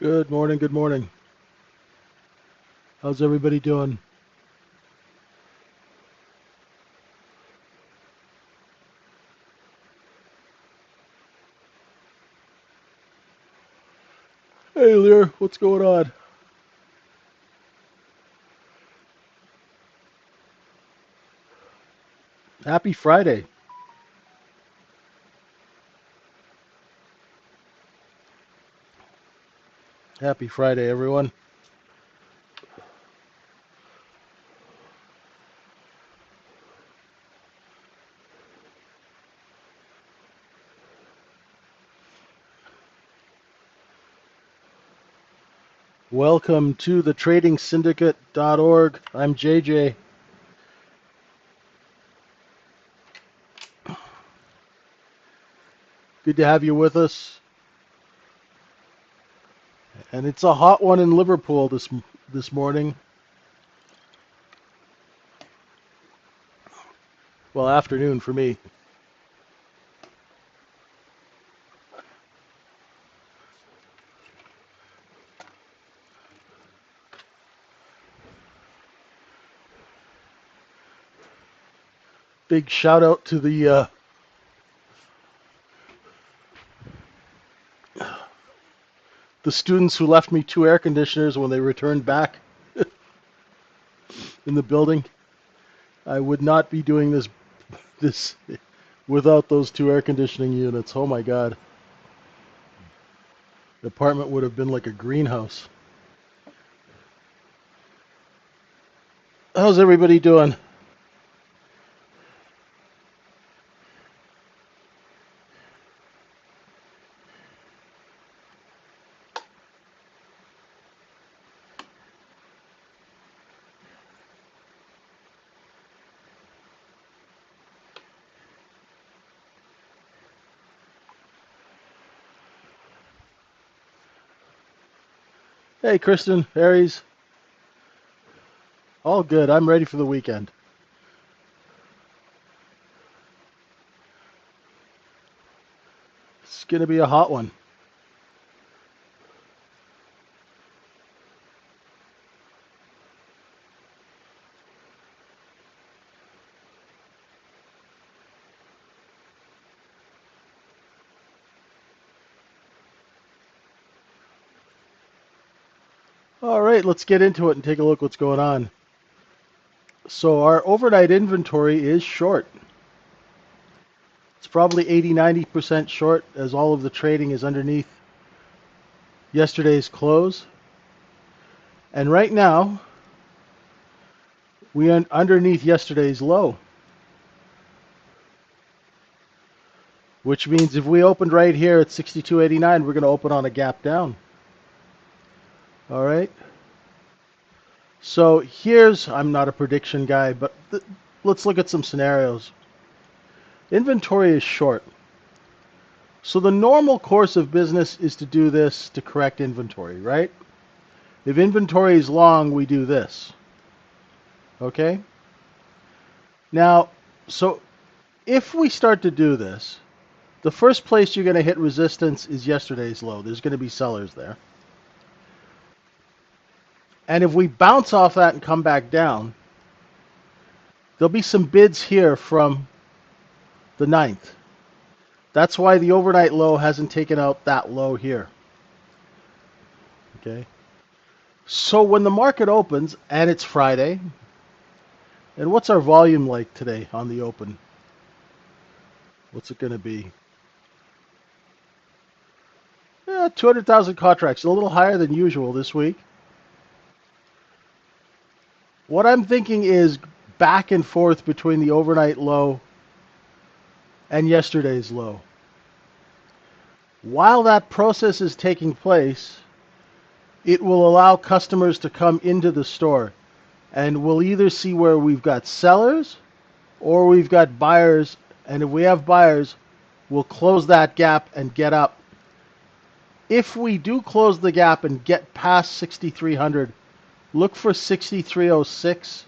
Good morning, good morning. How's everybody doing? Hey Lear, what's going on? Happy Friday. Happy Friday, everyone. Welcome to the tradingsyndicate.org. I'm JJ. Good to have you with us. And it's a hot one in Liverpool this morning. Well, afternoon for me. Big shout out to the students who left me two air conditioners when they returned back in the building. I would not be doing this without those two air conditioning units. Oh my God. The apartment would have been like a greenhouse. How's everybody doing? Hey, Kristen, Aries, all good. I'm ready for the weekend. It's going to be a hot one. All right, let's get into it and take a look what's going on. So our overnight inventory is short. It's probably 80-90% short as all of the trading is underneath yesterday's close. And right now, we are underneath yesterday's low, which means if we opened right here at 62.89, we're going to open on a gap down. All right. So I'm not a prediction guy, but let's look at some scenarios. Inventory is short. So the normal course of business is to do this to correct inventory, right? If inventory is long, we do this. Okay? Now, so if we start to do this, the first place you're going to hit resistance is yesterday's low. There's going to be sellers there. And if we bounce off that and come back down, there'll be some bids here from the 9th. That's why the overnight low hasn't taken out that low here. Okay? So when the market opens, and it's Friday, and what's our volume like today on the open? What's it going to be? Yeah, 200,000 contracts, a little higher than usual this week. What I'm thinking is back and forth between the overnight low and yesterday's low. While that process is taking place, it will allow customers to come into the store, and we'll either see where we've got sellers or we've got buyers, and if we have buyers, we'll close that gap and get up. If we do close the gap and get past 6,300, look for 6,306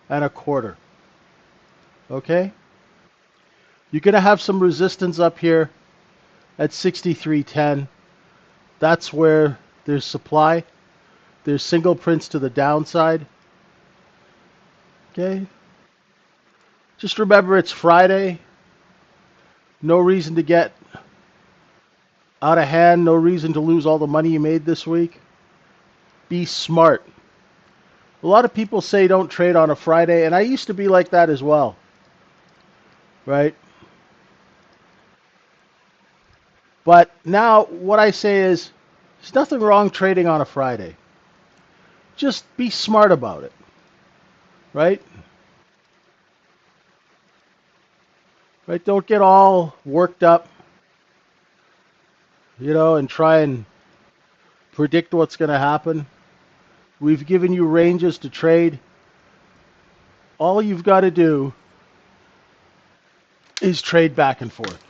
and a quarter. Okay? You're going to have some resistance up here at 6,310. That's where there's supply, there's single prints to the downside. Okay? Just remember it's Friday. No reason to get out of hand, no reason to lose all the money you made this week. Be smart. A lot of people say don't trade on a Friday, and I used to be like that as well. Right? But now what I say is there's nothing wrong trading on a Friday. Just be smart about it. Right? Right? Don't get all worked up, and try and predict what's going to happen. We've given you ranges to trade. All you've got to do is trade back and forth.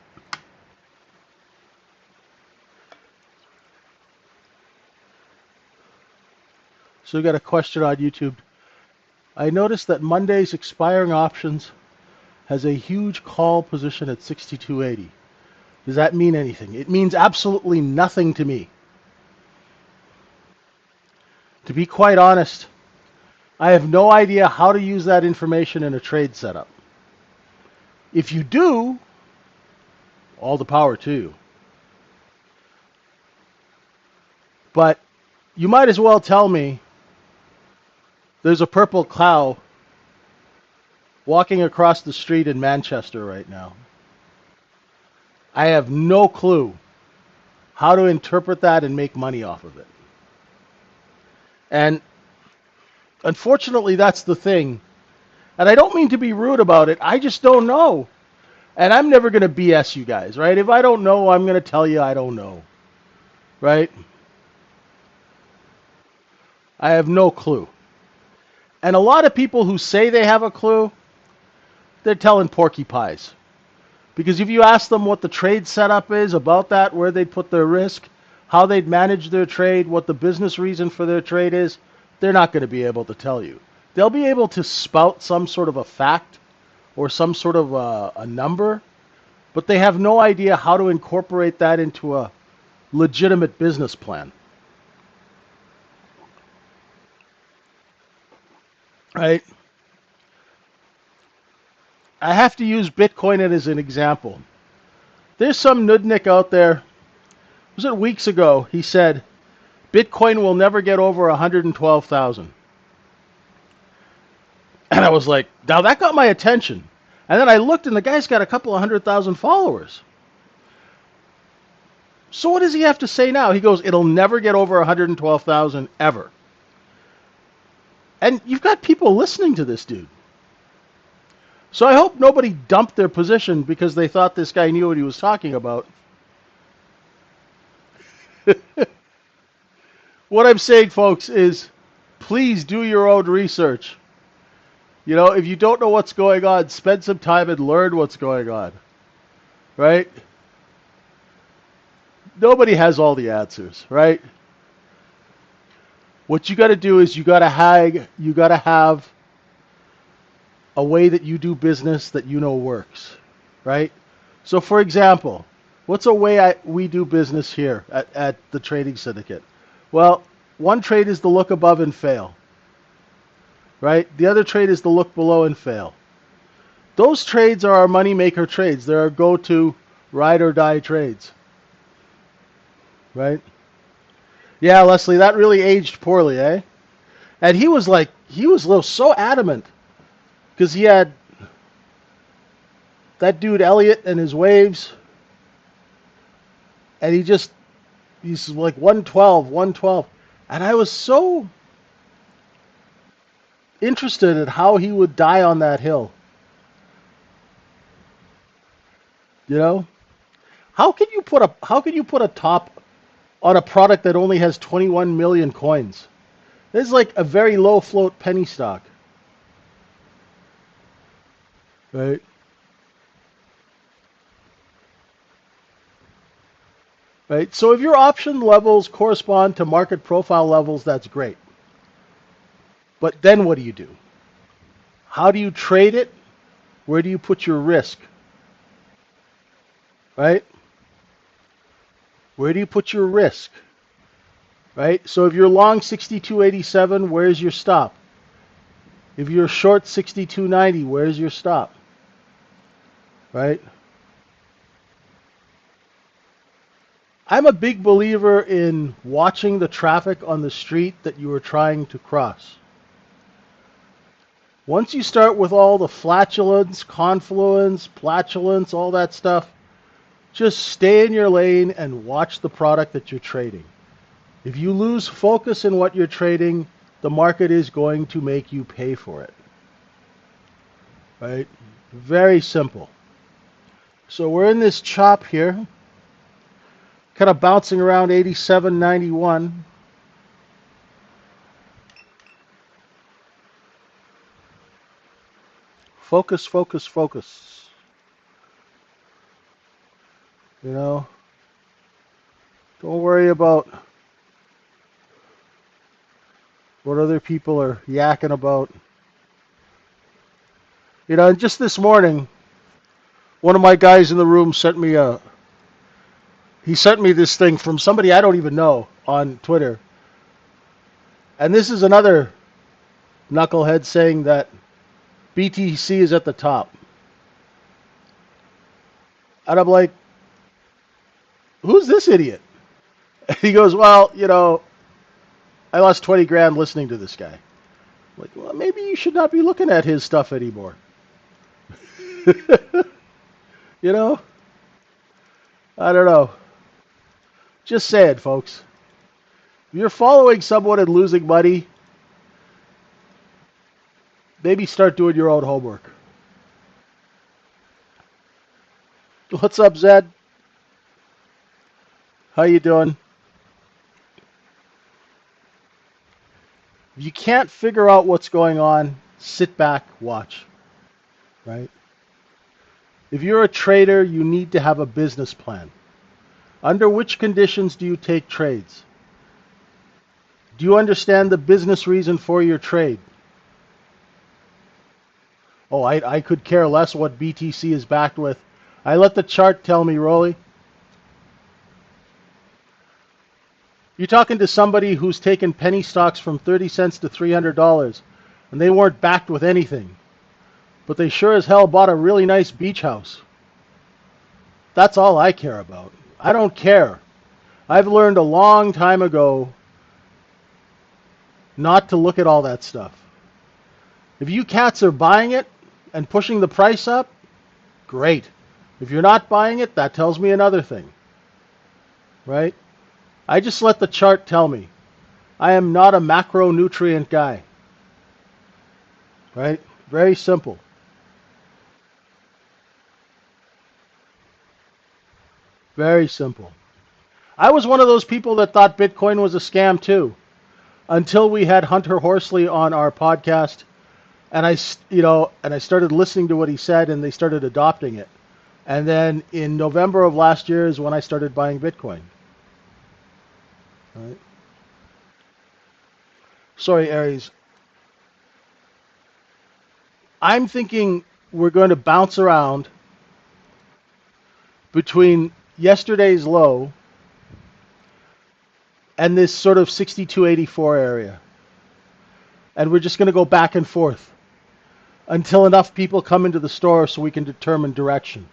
So we got a question on YouTube. I noticed that Monday's expiring options has a huge call position at 62.80. Does that mean anything? It means absolutely nothing to me. To be quite honest, I have no idea how to use that information in a trade setup. If you do, all the power to you. But you might as well tell me there's a purple cow walking across the street in Manchester right now. I have no clue how to interpret that and make money off of it. And unfortunately, that's the thing. And I don't mean to be rude about it. I just don't know. And I'm never going to BS you guys, right? If I don't know, I'm going to tell you I don't know. Right? I have no clue. And a lot of people who say they have a clue, they're telling porky pies. Because if you ask them what the trade setup is about that, where they'd put their risk, how they'd manage their trade, what the business reason for their trade is, they're not going to be able to tell you. They'll be able to spout some sort of a fact or some sort of a number, but they have no idea how to incorporate that into a legitimate business plan. Right? I have to use Bitcoin as an example. There's some nudnik out there, was it weeks ago, he said, Bitcoin will never get over 112,000. And I was like, now that got my attention. And then I looked and the guy's got a couple of 100,000 followers. So what does he have to say now? He goes, it'll never get over 112,000 ever. And you've got people listening to this dude. So I hope nobody dumped their position because they thought this guy knew what he was talking about. What I'm saying, folks, is please do your own research. If you don't know what's going on, spend some time and learn what's going on. Right? Nobody has all the answers, right? What you got to do is you got to have a way that you do business that you know works, right? So, for example, what's a way we do business here at the Trading Syndicate? Well, one trade is the look above and fail, right? The other trade is the look below and fail. Those trades are our moneymaker trades. They're our go-to ride or die trades, right? Yeah, Leslie, that really aged poorly, eh? And he was so adamant because he had that dude Elliott and his waves, and he's like 112, and I was so interested in how he would die on that hill. How can you put a top on a product that only has 21 million coins? This is like a very low float penny stock. Right? Right? So if your option levels correspond to market profile levels, that's great. But then what do you do? How do you trade it? Where do you put your risk? Right? Where do you put your risk? right? So if you're long 62.87, where's your stop? If you're short 62.90, where's your stop? Right? I'm a big believer in watching the traffic on the street that you are trying to cross. Once you start with all the flatulence, confluence, platulence, all that stuff, just stay in your lane and watch the product that you're trading. If you lose focus in what you're trading, the market is going to make you pay for it. Right? Very simple. So we're in this chop here, kind of bouncing around 87.91. Focus, focus, focus. You know, don't worry about what other people are yakking about. You know, and just this morning, one of my guys in the room he sent me this thing from somebody I don't even know on Twitter. And this is another knucklehead saying that BTC is at the top. And I'm like, who's this idiot? And he goes, well, you know, I lost 20 grand listening to this guy. I'm like, well, maybe you should not be looking at his stuff anymore. You know? I don't know. Just say it, folks. If you're following someone and losing money, maybe start doing your own homework. What's up, Zed? How you doing? If you can't figure out what's going on, sit back, watch. Right? If you're a trader, you need to have a business plan. Under which conditions do you take trades? Do you understand the business reason for your trade? Oh, I could care less what BTC is backed with. I let the chart tell me, Rolly. You're talking to somebody who's taken penny stocks from 30 cents to $300, and they weren't backed with anything. But they sure as hell bought a really nice beach house. That's all I care about. I don't care. I've learned a long time ago not to look at all that stuff. If you cats are buying it and pushing the price up, great. If you're not buying it, that tells me another thing. Right? I just let the chart tell me. I am not a macronutrient guy. Right? Very simple. Very simple. I was one of those people that thought Bitcoin was a scam too, until we had Hunter Horsley on our podcast, and I started listening to what he said, and they started adopting it. And then in November of last year is when I started buying Bitcoin. Right? Sorry, Aries. I'm thinking we're going to bounce around between yesterday's low and this sort of 62.84 area. And we're just going to go back and forth until enough people come into the store so we can determine direction.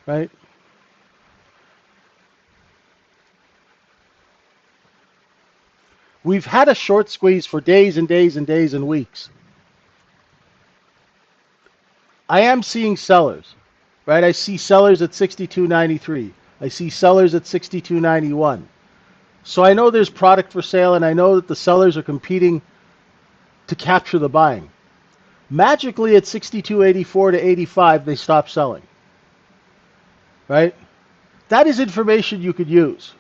Right? We've had a short squeeze for days and days and days and weeks. I am seeing sellers, right? I see sellers at 62.93. I see sellers at 62.91. So I know there's product for sale, and I know that the sellers are competing to capture the buying. Magically at 62.84 to 85, they stop selling. Right? That is information you could use.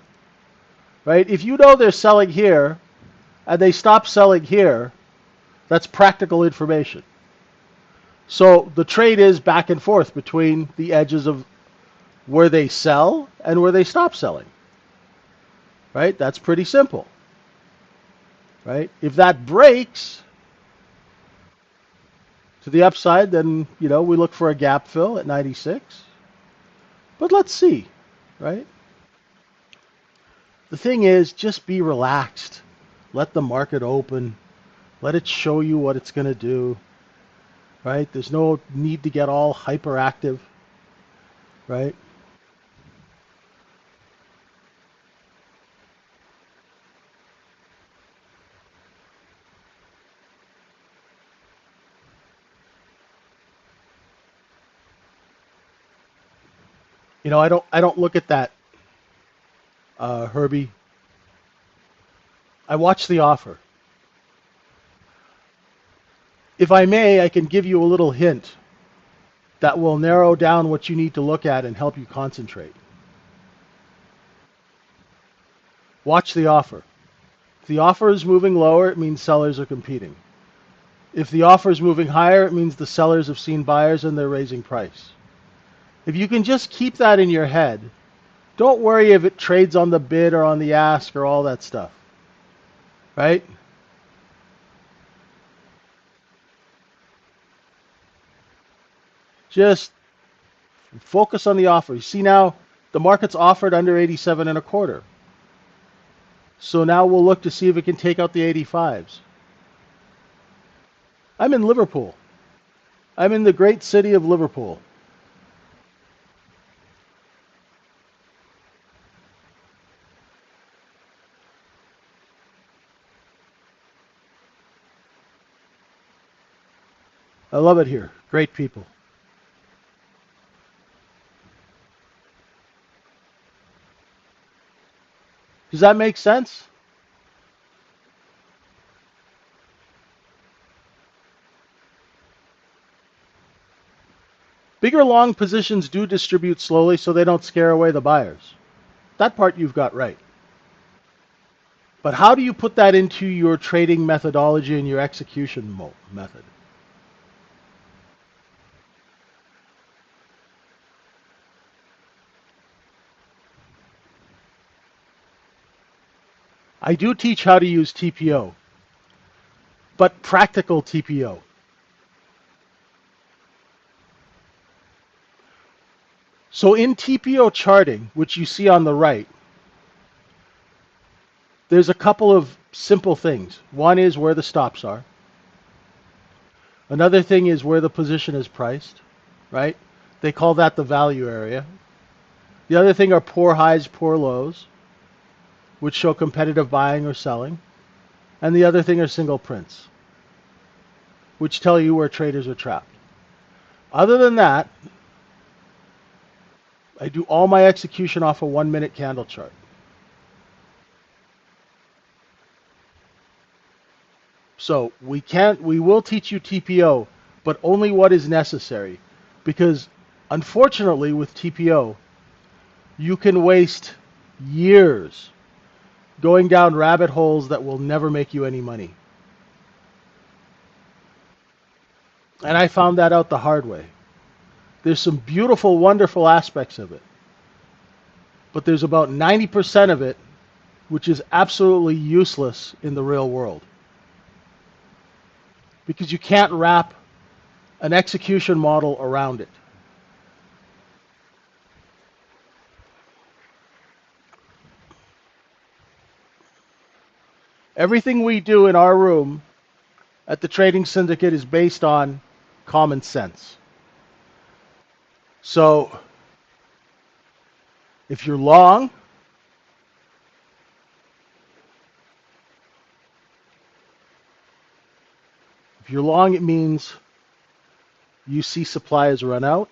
Right? If you know they're selling here and they stop selling here, that's practical information. So the trade is back and forth between the edges of where they sell and where they stop selling. Right? That's pretty simple. Right? If that breaks to the upside, then, we look for a gap fill at 96. But let's see, right? The thing is, just be relaxed. Let the market open. Let it show you what it's going to do, right? There's no need to get all hyperactive, right? I don't look at that, Herbie. I watch the offer. If I may, I can give you a little hint that will narrow down what you need to look at and help you concentrate. Watch the offer. If the offer is moving lower, it means sellers are competing. If the offer is moving higher, it means the sellers have seen buyers and they're raising price. If you can just keep that in your head, don't worry if it trades on the bid or on the ask or all that stuff, right? Just focus on the offer. You see now, the market's offered under 87 and a quarter. So now we'll look to see if it can take out the 85s. I'm in Liverpool. I'm in the great city of Liverpool. I love it here. Great people. Does that make sense? Bigger long positions do distribute slowly so they don't scare away the buyers. That part you've got right. But how do you put that into your trading methodology and your execution method? I do teach how to use TPO, but practical TPO. So in TPO charting, which you see on the right, there's a couple of simple things. One is where the stops are. Another thing is where the position is priced, right? They call that the value area. The other thing are poor highs, poor lows, which show competitive buying or selling. And the other thing are single prints, which tell you where traders are trapped. Other than that, I do all my execution off a 1 minute candle chart. So we will teach you TPO, but only what is necessary. Because unfortunately with TPO, you can waste years going down rabbit holes that will never make you any money. And I found that out the hard way. There's some beautiful, wonderful aspects of it. But there's about 90% of it which is absolutely useless in the real world. Because you can't wrap an execution model around it. Everything we do in our room at the Trading Syndicate is based on common sense. So, if you're long, it means you see supply has run out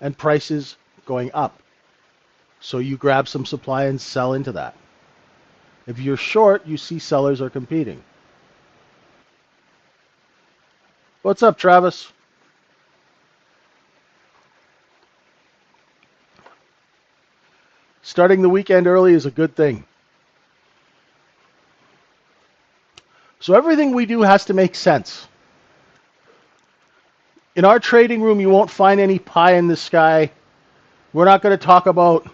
and prices going up. So you grab some supply and sell into that. If you're short, you see sellers are competing. What's up, Travis? Starting the weekend early is a good thing. So everything we do has to make sense. In our trading room, you won't find any pie in the sky. We're not going to talk about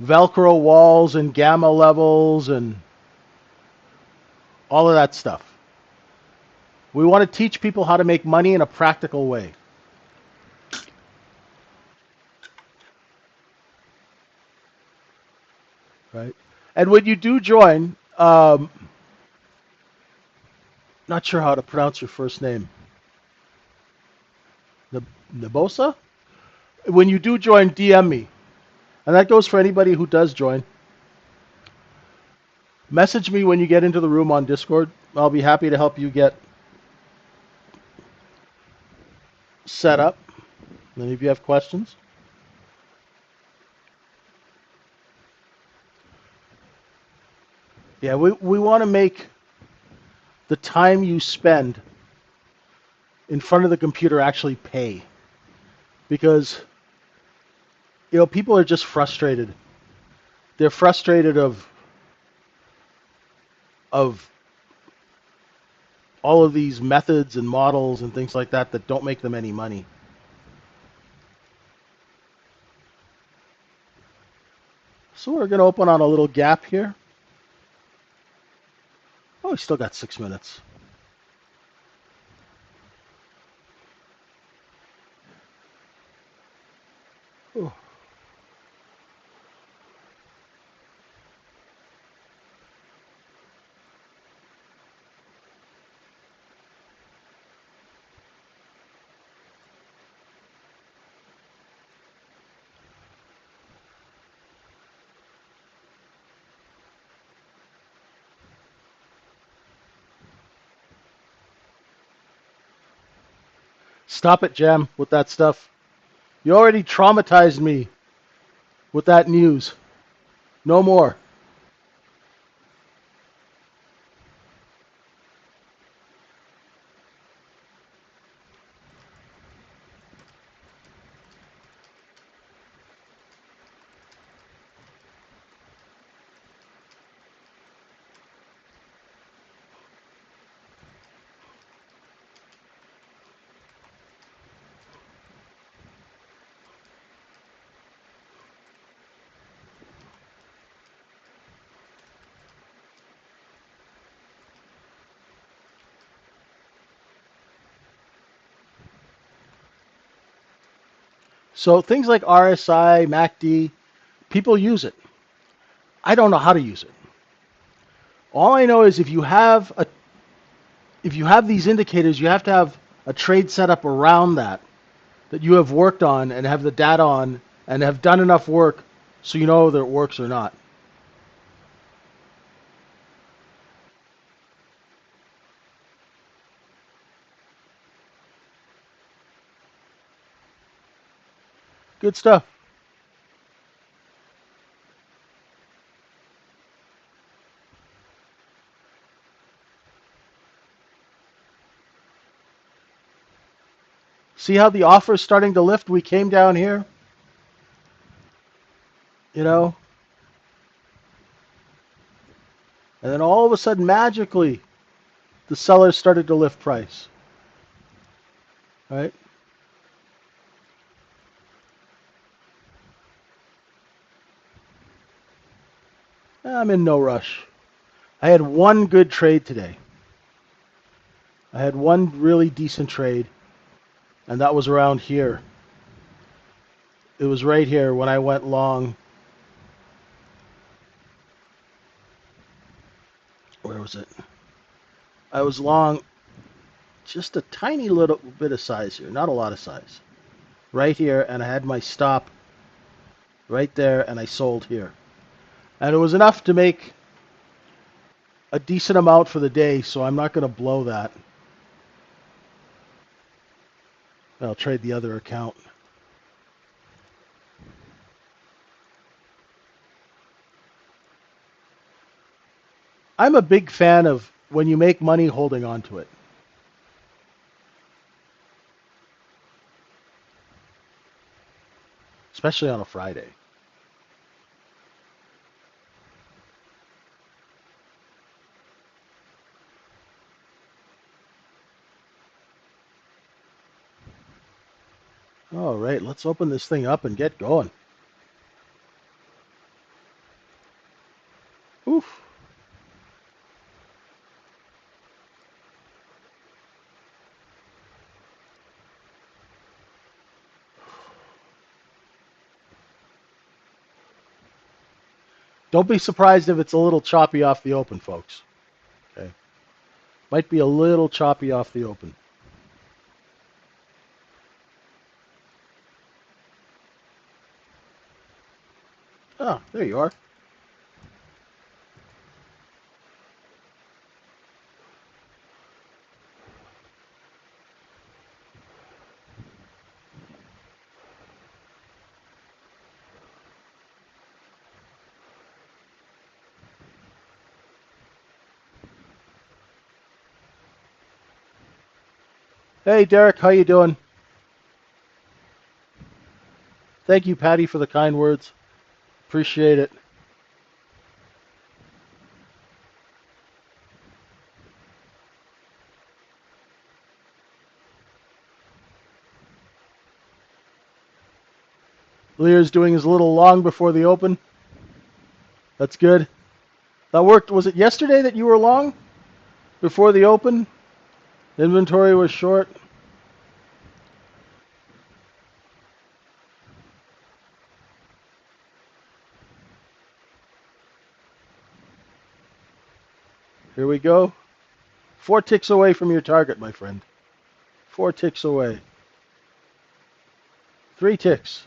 Velcro walls and gamma levels and all of that stuff. We want to teach people how to make money in a practical way. right? And when you do join, not sure how to pronounce your first name, Nabosa. When you do join, DM me, and that goes for anybody who does join. Message me when you get into the room on Discord. I'll be happy to help you get set up. And if you have questions, yeah, we want to make the time you spend in front of the computer actually pay, because people are just frustrated. They're frustrated of all of these methods and models and things like that that don't make them any money. So we're going to open on a little gap here. Oh, we still got 6 minutes. Oh. Stop it, Jam, with that stuff. You already traumatized me with that news. No more. So things like RSI, MACD, people use it. I don't know how to use it. All I know is if you have these indicators, you have to have a trade set up around that you have worked on and have the data on and have done enough work so you know whether it works or not. Good stuff. See how the offer is starting to lift? We came down here, you know, and then all of a sudden, magically, the sellers started to lift price, right? I'm in no rush. I had one good trade today. I had one really decent trade, and that was around here. It was right here when I went long. Where was it? I was long just a tiny little bit of size here, not a lot of size. Right here, and I had my stop right there, and I sold here. And it was enough to make a decent amount for the day, so I'm not going to blow that. I'll trade the other account. I'm a big fan of when you make money holding on to it, especially on a Friday. All right, let's open this thing up and get going. Oof. Don't be surprised if it's a little choppy off the open, folks. Okay. Might be a little choppy off the open. Ah, there you are. Hey, Derek, how you doing? Thank you, Patty, for the kind words. Appreciate it. Lear's doing his little long before the open. That's good. That worked. Was it yesterday that you were long before the open? Inventory was short. Here we go. 4 ticks away from your target, my friend. 4 ticks away. 3 ticks.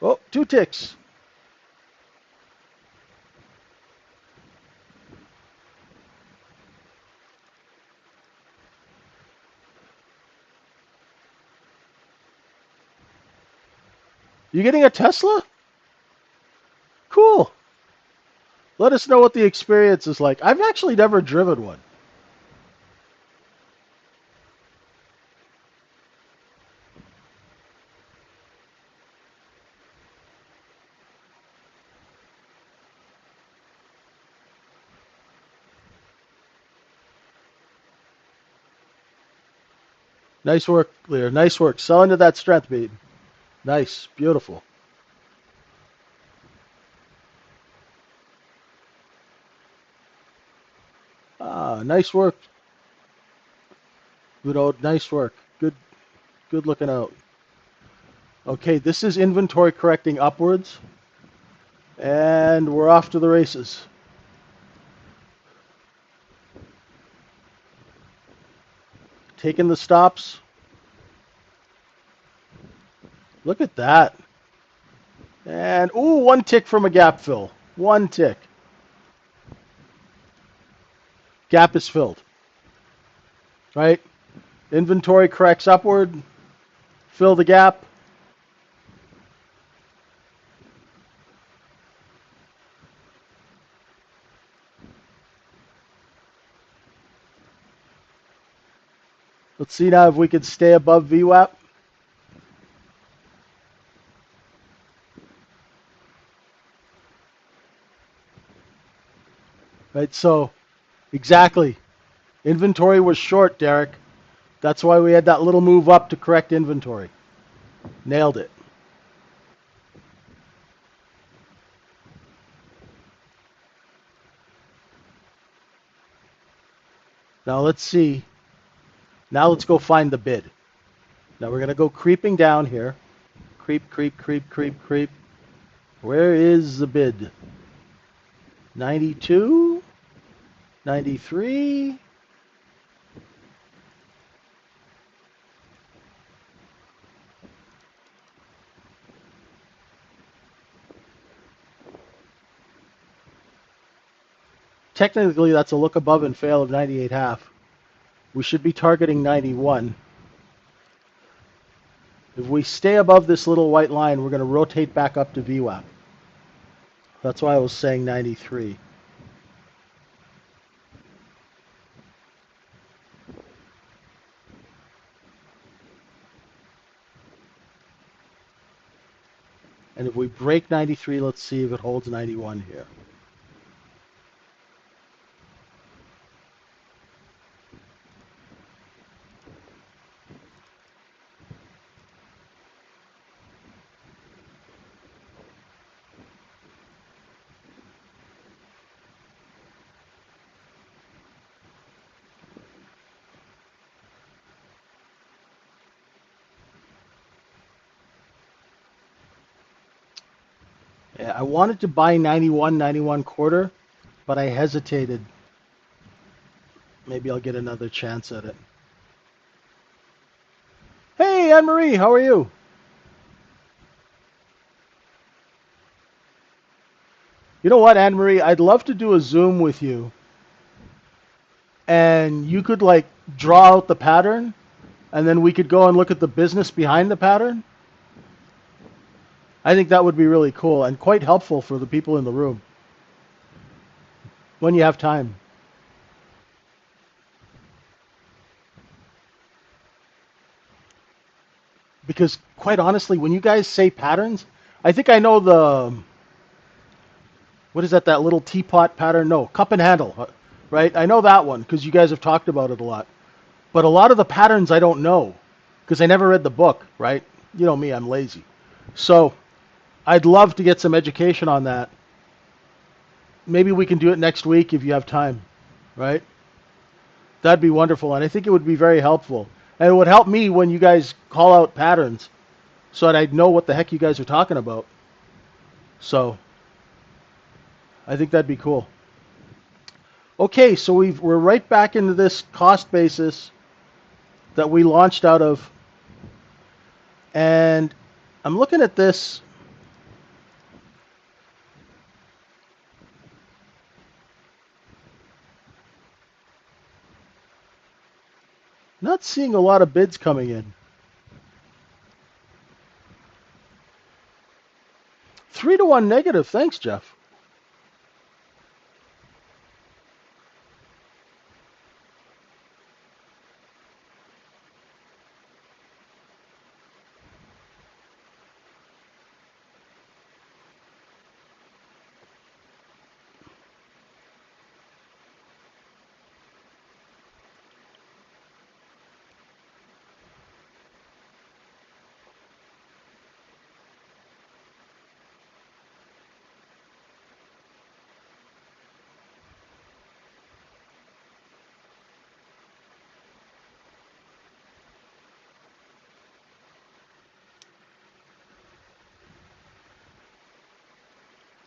Oh, 2 ticks. You getting a Tesla? Cool. Let us know what the experience is like. I've actually never driven one. Nice work, Lear. Nice work. Sell into that strength beat. Nice. Beautiful. Ah, nice work. Nice work. Good looking out. Okay, this is inventory correcting upwards. And we're off to the races. Taking the stops. Look at that. And, ooh, 1 tick from a gap fill. 1 tick. Gap is filled. Right? Inventory corrects upward. Fill the gap. Let's see now if we can stay above VWAP. Right, so exactly. Inventory was short, Derek. That's why we had that little move up to correct inventory. Nailed it. Now let's see. Now let's go find the bid. Now we're going to go creeping down here. Creep, creep, creep, creep, creep. Where is the bid? 92? 93? Technically, that's a look above and fail of 98.5. We should be targeting 91. If we stay above this little white line, we're going to rotate back up to VWAP. That's why I was saying 93. And if we break 93, let's see if it holds 91 here. Yeah, I wanted to buy 91, 91 quarter, but I hesitated. Maybe I'll get another chance at it. Hey, Anne Marie, how are you? You know what, Anne Marie? I'd love to do a Zoom with you, and you could like draw out the pattern, and then we could go and look at the business behind the pattern. I think that would be really cool and quite helpful for the people in the room when you have time. Because quite honestly, when you guys say patterns, I think I know the what is that? That little teapot pattern? No, cup and handle, right? I know that one because you guys have talked about it a lot. But a lot of the patterns I don't know because I never read the book, right? You know me, I'm lazy. So I'd love to get some education on that. Maybe we can do it next week if you have time, right? That'd be wonderful, and I think it would be very helpful. And it would help me when you guys call out patterns so that I'd know what the heck you guys are talking about. So I think that'd be cool. Okay, so we're right back into this cost basis that we launched out of, and I'm looking at this. Not seeing a lot of bids coming in. 3-1 negative. Thanks, Jeff.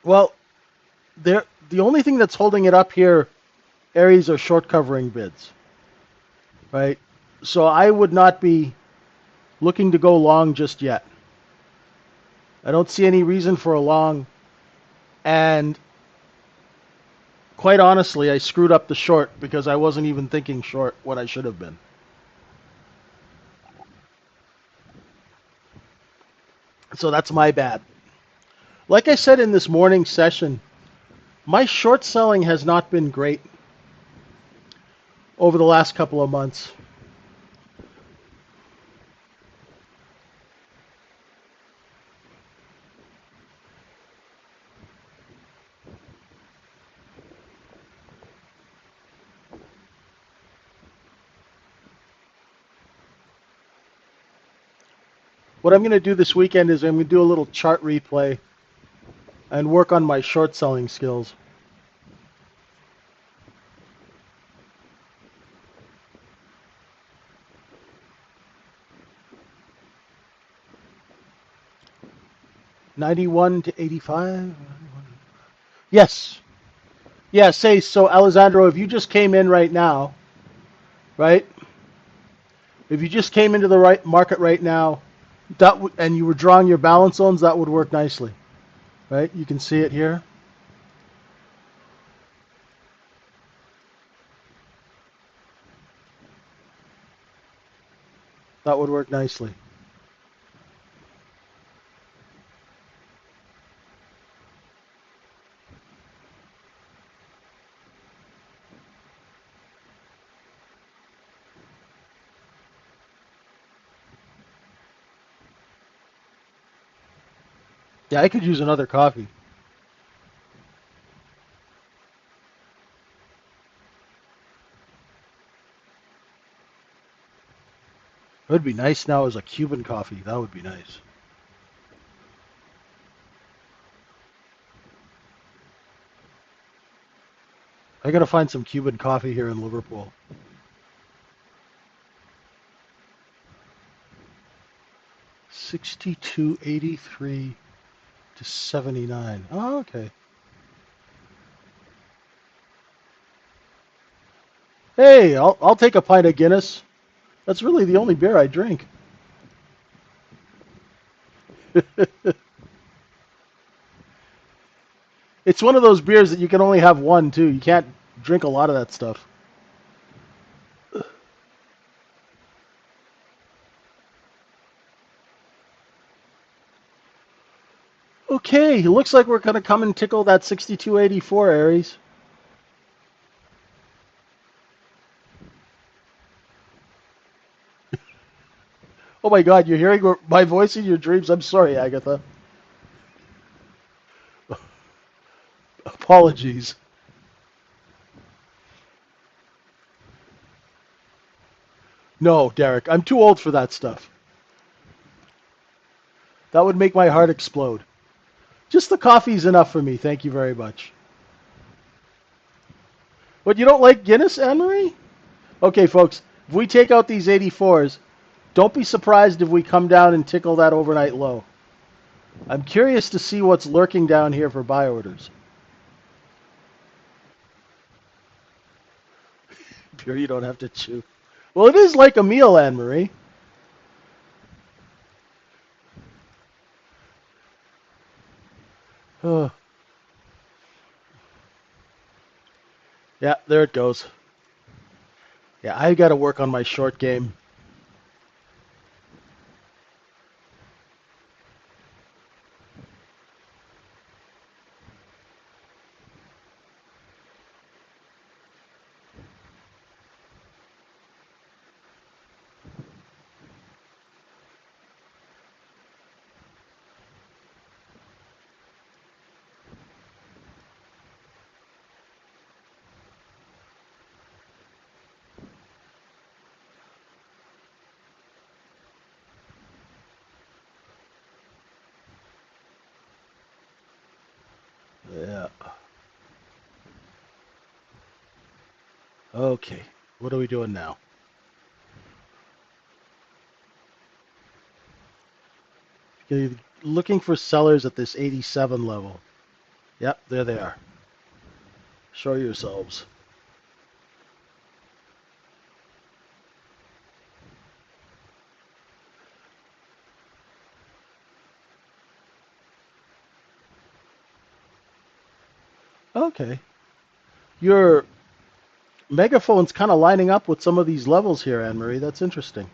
Well, the only thing that's holding it up here, Aries, are short covering bids, right? So I would not be looking to go long just yet. I don't see any reason for a long, and quite honestly, I screwed up the short because I wasn't even thinking short what I should have been. So that's my bad. Like I said in this morning session, my short selling has not been great over the last couple of months. What I'm going to do this weekend is I'm going to do a little chart replay and work on my short selling skills. $91 to 85. Yes. Yeah, say so, Alessandro, if you just came in right now, right? If you just came into the right market right now, and you were drawing your balance zones, that would work nicely, right? You can see it here. That would work nicely. Yeah, I could use another coffee. It would be nice now as a Cuban coffee. That would be nice. I gotta find some Cuban coffee here in Liverpool. 62.83 to 79. Oh, okay. Hey, I'll take a pint of Guinness. That's really the only beer I drink. It's one of those beers that you can only have one too. You can't drink a lot of that stuff. Okay, looks like we're gonna come and tickle that 6284, Aries. Oh my God, you're hearing my voice in your dreams. I'm sorry, Agatha. Apologies. No, Derek, I'm too old for that stuff. That would make my heart explode. Just the coffee's enough for me. Thank you very much. But you don't like Guinness, Anne Marie? Okay, folks, if we take out these 84s, don't be surprised if we come down and tickle that overnight low. I'm curious to see what's lurking down here for buy orders. Pure, you don't have to chew. Well, it is like a meal, Anne Marie. Oh, yeah, there it goes. Yeah, I got to work on my short game. Yeah. Okay. What are we doing now? Okay, looking for sellers at this 87 level. Yep, there they are. Show yourselves. Okay. Your megaphone's kind of lining up with some of these levels here, Anne Marie. That's interesting.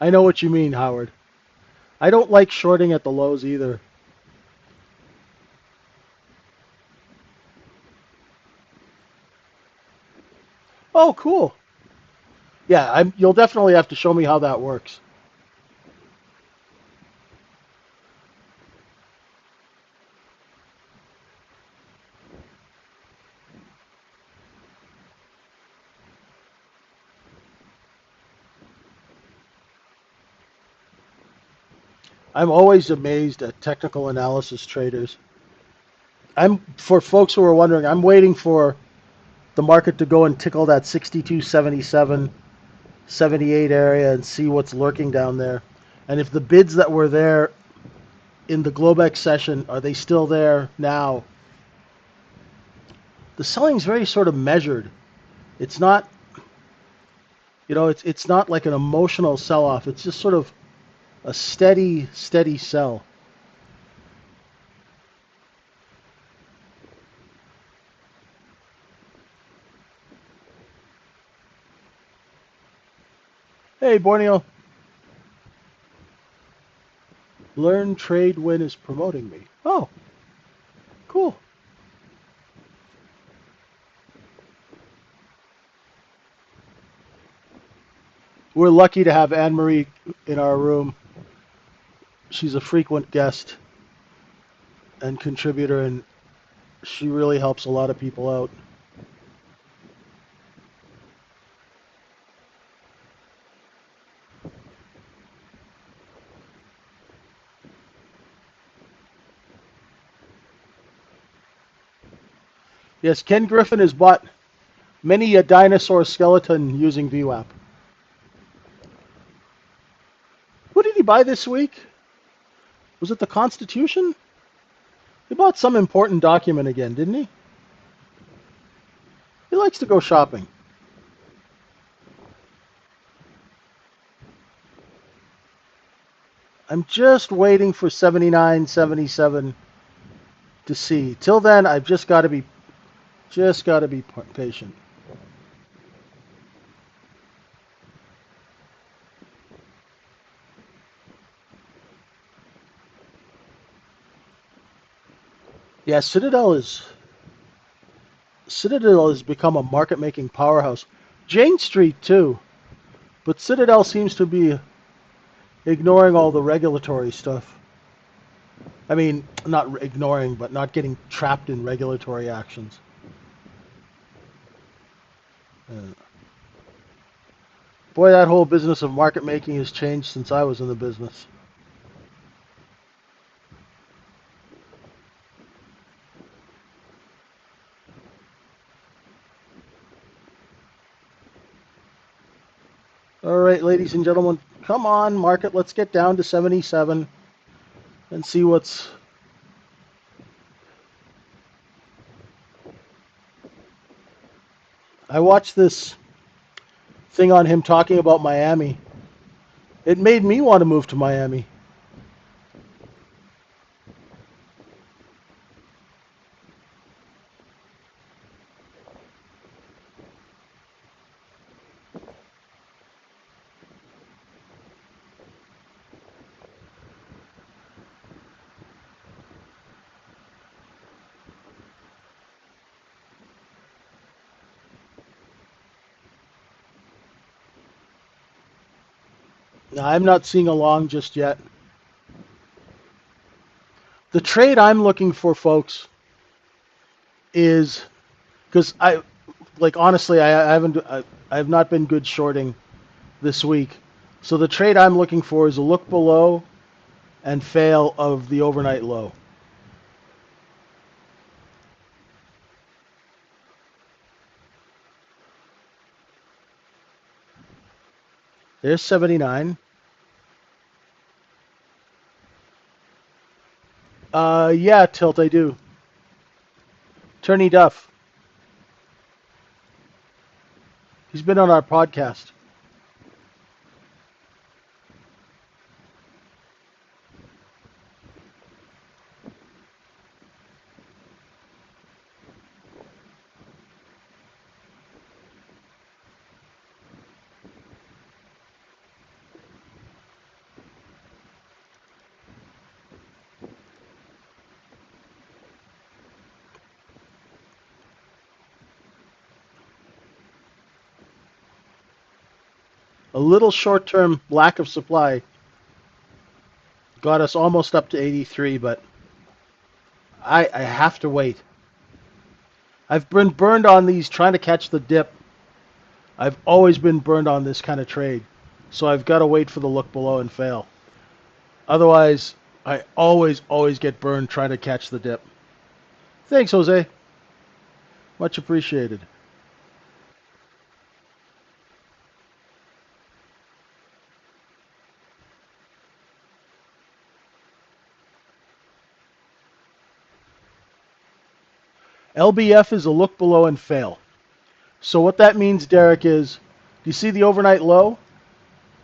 I know what you mean, Howard. I don't like shorting at the lows either. Oh, cool. Yeah, you'll definitely have to show me how that works. I'm always amazed at technical analysis traders. I'm for folks who are wondering, I'm waiting for the market to go and tickle that 62.77, 78 area and see what's lurking down there. And if the bids that were there in the Globex session, are they still there now? The selling's very sort of measured. It's not, it's not like an emotional sell-off. It's just sort of a steady sell. Hey, Borneo, Learn Trade Win is promoting me. Oh, cool. We're lucky to have Anne Marie in our room. She's a frequent guest and contributor, and she really helps a lot of people out. Yes, Ken Griffin has bought many a dinosaur skeleton using VWAP. Who did he buy this week? Was it the Constitution? He bought some important document again, didn't he? He likes to go shopping. I'm just waiting for 79, 77 to see. Till then, I've just got to be patient. Yeah, Citadel has become a market making powerhouse. Jane Street too, but Citadel seems to be ignoring all the regulatory stuff. I mean, not ignoring, but not getting trapped in regulatory actions. Uh, Boy, that whole business of market making has changed since I was in the business. All right, ladies and gentlemen, come on, market. Let's get down to 77 and see what's. I watched this thing on him talking about Miami. It made me want to move to Miami. Now, I'm not seeing a long just yet. The trade I'm looking for, folks, is because honestly, I have not been good shorting this week. So the trade I'm looking for is a look below and fail of the overnight low. There's 79. Yeah, Tilt, I do. Turney Duff. He's been on our podcast. A little short-term lack of supply got us almost up to 83, but I have to wait. I've been burned on these trying to catch the dip. I've always been burned on this kind of trade. So I've got to wait for the look below and fail. Otherwise, I always get burned trying to catch the dip. Thanks, Jose. Much appreciated. LBF is a look below and fail. So what that means, Derek, is do you see the overnight low?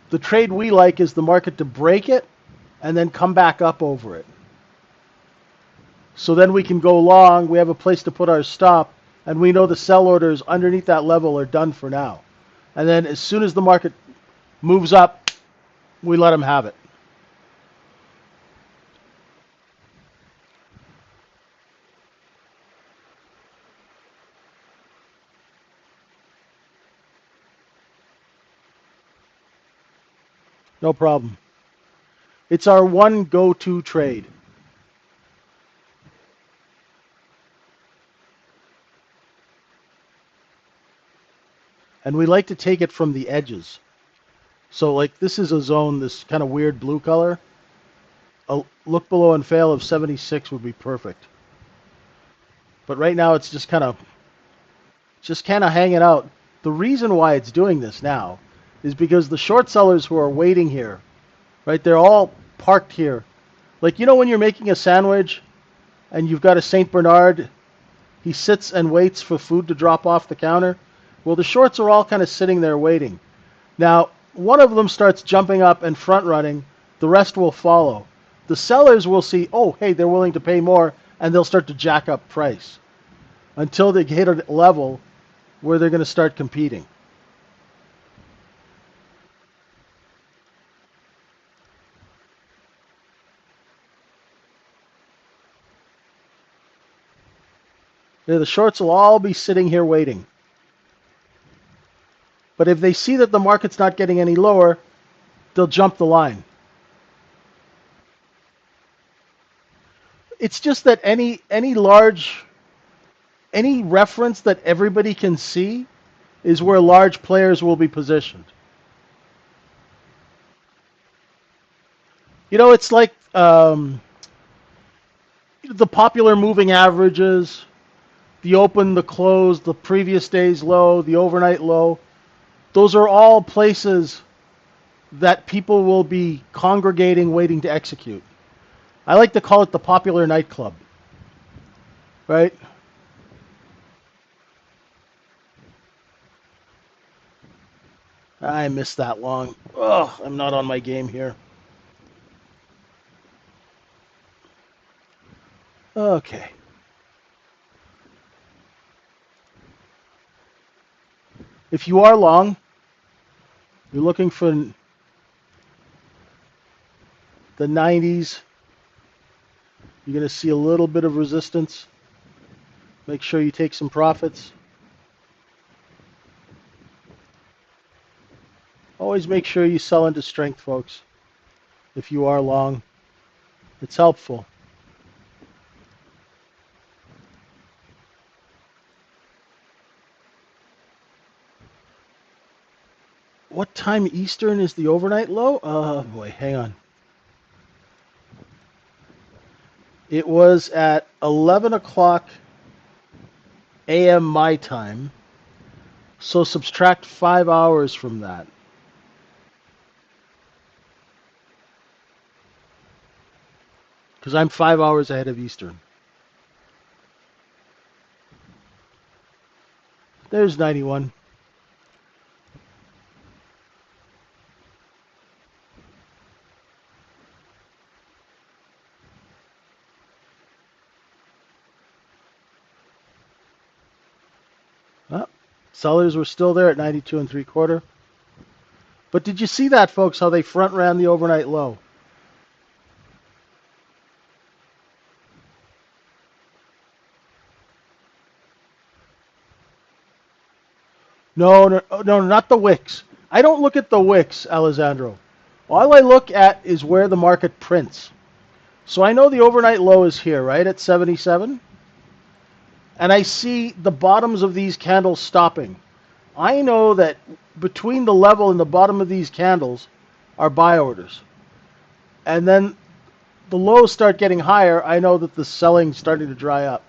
The trade we like is the market to break it and then come back up over it. So then we can go long, we have a place to put our stop, and we know the sell orders underneath that level are done for now. And then as soon as the market moves up, we let them have it. No problem. It's our one go-to trade. And we like to take it from the edges. So like this is a zone, this kind of weird blue color. A look below and fail of 76 would be perfect. But right now it's just kind of hanging out. The reason why it's doing this now is because the short sellers who are waiting here, right? They're all parked here. Like when you're making a sandwich and you've got a Saint Bernard, he sits and waits for food to drop off the counter. Well, the shorts are all kind of sitting there waiting. Now, one of them starts jumping up and front running, the rest will follow. The sellers will see, oh, hey, they're willing to pay more, and they'll start to jack up price until they hit a level where they're going to start competing. Yeah, the shorts will all be sitting here waiting. But if they see that the market's not getting any lower, they'll jump the line. It's just that any reference that everybody can see is where large players will be positioned. It's like the popular moving averages, the open, the close, the previous day's low, the overnight low. Those are all places that people will be congregating waiting to execute. I like to call it the popular nightclub, right? I missed that long. Ugh, I'm not on my game here. Okay. If you are long, you're looking for the 90s, you're going to see a little bit of resistance. Make sure you take some profits. Always make sure you sell into strength, folks. If you are long, it's helpful. What time Eastern is the overnight low? Oh boy, hang on. It was at 11 o'clock a.m. my time. So subtract 5 hours from that. Because I'm 5 hours ahead of Eastern. There's 91. Oh, sellers were still there at 92 and 3/4. But did you see that, folks, how they front ran the overnight low? No, no, no, not the wicks. I don't look at the wicks, Alessandro. All I look at is where the market prints. So I know the overnight low is here, right, at 77. And I see the bottoms of these candles stopping. I know that between the level and the bottom of these candles are buy orders. And then the lows start getting higher. I know that the selling's starting to dry up.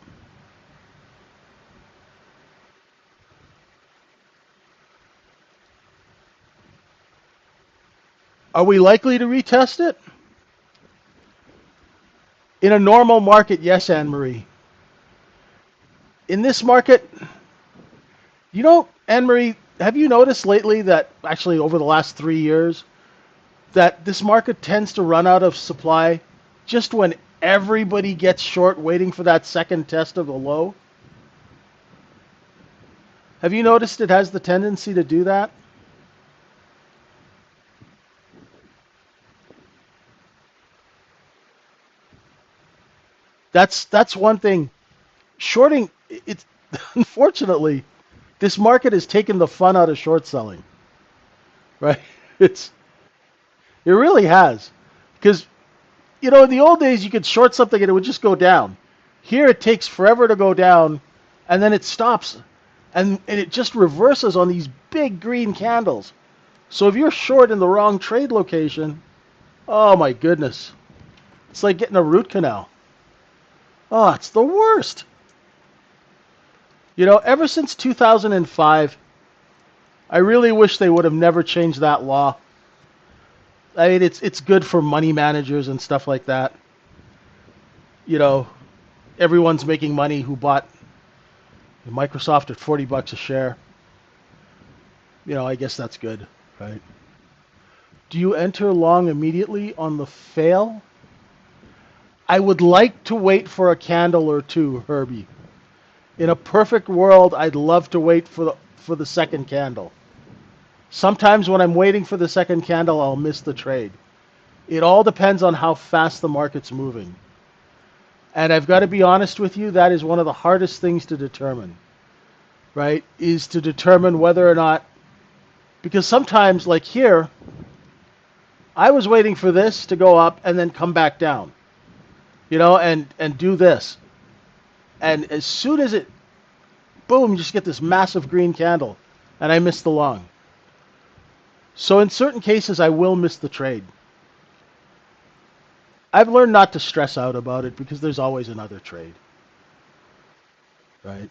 Are we likely to retest it? In a normal market, yes, Anne Marie. In this market, Anne Marie, have you noticed lately that actually over the last 3 years that this market tends to run out of supply just when everybody gets short waiting for that second test of a low? Have you noticed it has the tendency to do that? That's one thing. Shorting, it's unfortunately this market has taken the fun out of short selling, right? It's it really has, because in the old days you could short something and it would just go down. Here it takes forever to go down, and then it stops, and it just reverses on these big green candles. So if you're short in the wrong trade location, oh my goodness, it's like getting a root canal. Oh, it's the worst. Ever since 2005, I really wish they would have never changed that law. I mean, it's good for money managers and stuff like that. You know, everyone's making money who bought Microsoft at $40 a share. I guess that's good, right? Do you enter long immediately on the fail? I would like to wait for a candle or two, Herbie. In a perfect world, I'd love to wait for the second candle. Sometimes when I'm waiting for the second candle, I'll miss the trade. It all depends on how fast the market's moving. And I've got to be honest with you, that is one of the hardest things to determine, right? Is to determine whether or not, because sometimes, like here, I was waiting for this to go up and then come back down, and do this. And as soon as it, boom, you just get this massive green candle, and I missed the long. So in certain cases, I will miss the trade. I've learned not to stress out about it because there's always another trade, right?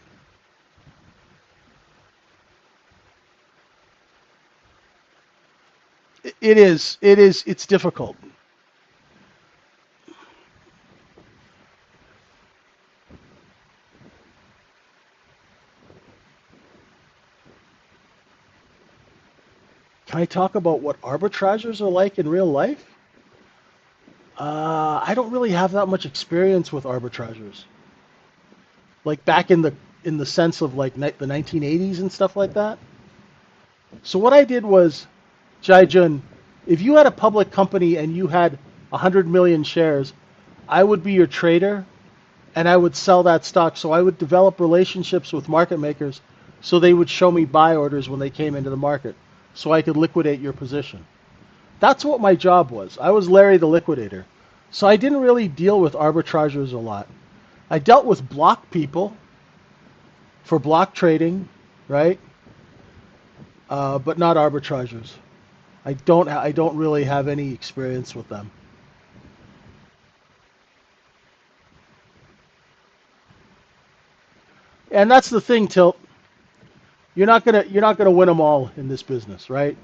It is. It is. It's difficult. Can I talk about what arbitrageurs are like in real life? I don't really have that much experience with arbitrageurs. Like back in the sense of like the 1980s and stuff like that. So what I did was, Jaijun, if you had a public company and you had 100 million shares, I would be your trader and I would sell that stock. So I would develop relationships with market makers so they would show me buy orders when they came into the market so I could liquidate your position. That's what my job was. I was Larry the liquidator. So I didn't really deal with arbitrageurs a lot. I dealt with block people for block trading, right? But not arbitrageurs. I don't really have any experience with them. And that's the thing, Tilt. You're not gonna win them all in this business, right?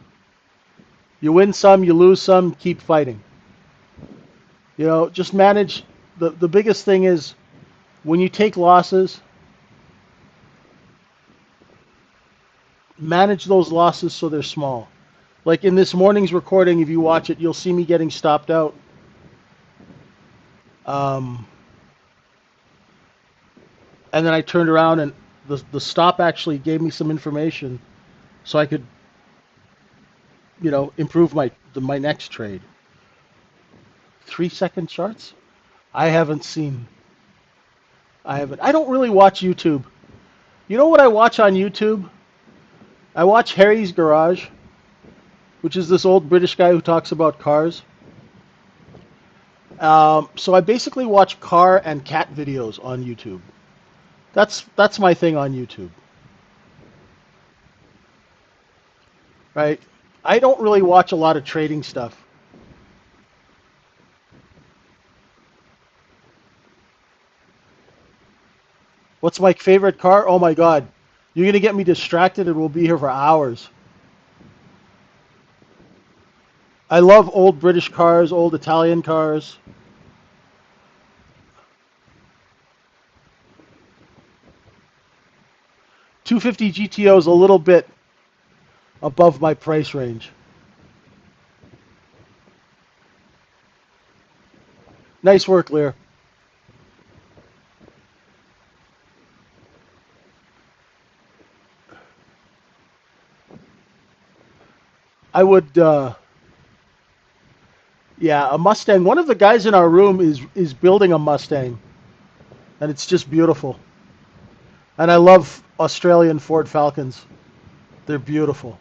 You win some, you lose some, keep fighting. Just manage. The biggest thing is when you take losses, manage those losses so they're small. Like in this morning's recording, if you watch it, you'll see me getting stopped out. Um, and then I turned around and the stop actually gave me some information so I could, improve my next trade. 3 second charts? I haven't seen. I haven't. I don't really watch YouTube. You know what I watch on YouTube? I watch Harry's Garage, which is this old British guy who talks about cars. So I basically watch car and cat videos on YouTube. That's my thing on YouTube, right? I don't really watch a lot of trading stuff. What's my favorite car? Oh my God, you're gonna get me distracted, and we'll be here for hours. I love old British cars, old Italian cars. 250 GTO is a little bit above my price range. Nice work, Lear. I would, yeah, a Mustang. One of the guys in our room is building a Mustang, and it's just beautiful. And I love Australian Ford Falcons. They're beautiful.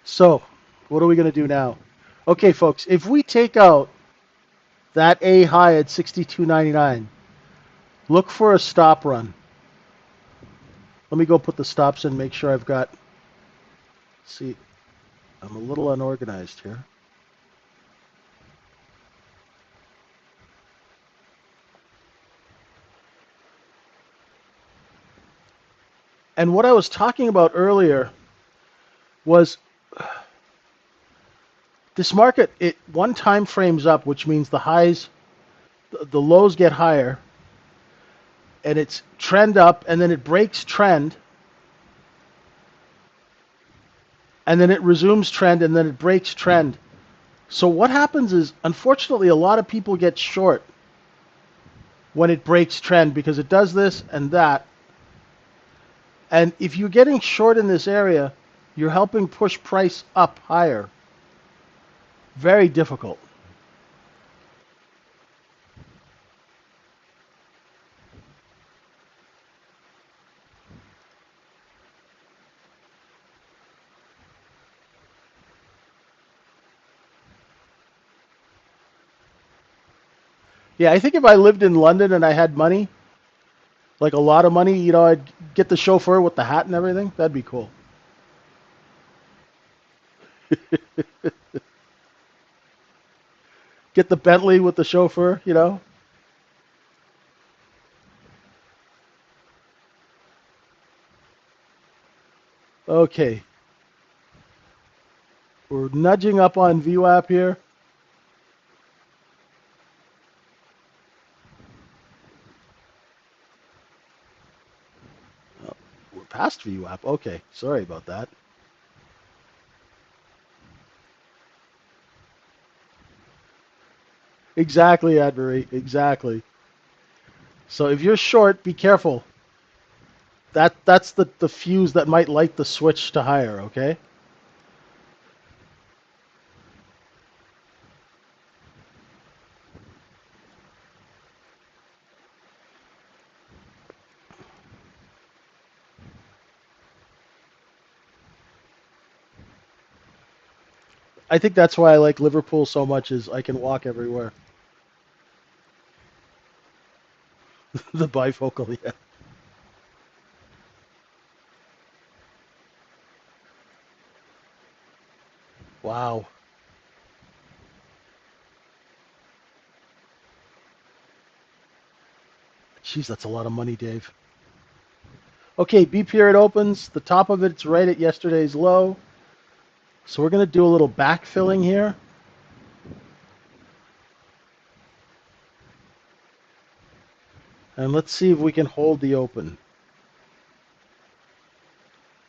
So, what are we going to do now? Okay, folks, if we take out that A high at 62.99, look for a stop run. Let me go put the stops in, make sure I've got. See, I'm a little unorganized here. And what I was talking about earlier was this market, it one time frames up, which means the highs, the lows get higher, and it's trend up, and then it breaks trend, and then it resumes trend, and then it breaks trend. So what happens is, unfortunately, a lot of people get short when it breaks trend because it does this and that. And if you're getting short in this area, you're helping push price up higher. Very difficult. Yeah, I think if I lived in London and I had money, like a lot of money, I'd get the chauffeur with the hat and everything. That'd be cool. Get the Bentley with the chauffeur. Okay, we're nudging up on VWAP here. Oh, we're past VWAP. Okay, sorry about that. Exactly, Adbury. Exactly. So if you're short, be careful. That's the fuse that might light the switch to higher. Okay. I think that's why I like Liverpool so much is I can walk everywhere. The bifocal, yeah. Wow. Jeez, that's a lot of money, Dave. Okay, B period opens. The top of it's right at yesterday's low. So we're going to do a little backfilling here. And let's see if we can hold the open.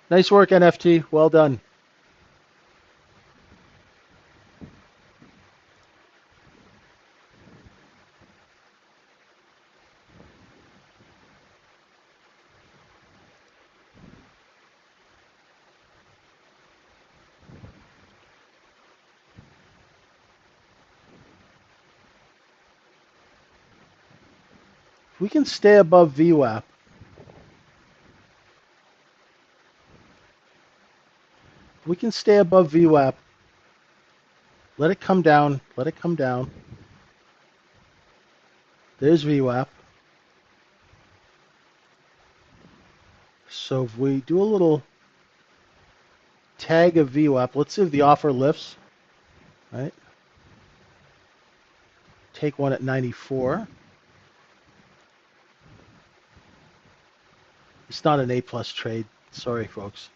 Nice work, NFT. Well done. If we can stay above VWAP, if we can stay above VWAP, let it come down. Let it come down. There's VWAP. So if we do a little tag of VWAP, let's see if the offer lifts. Right? Take one at 94. It's not an A plus trade. Sorry, folks.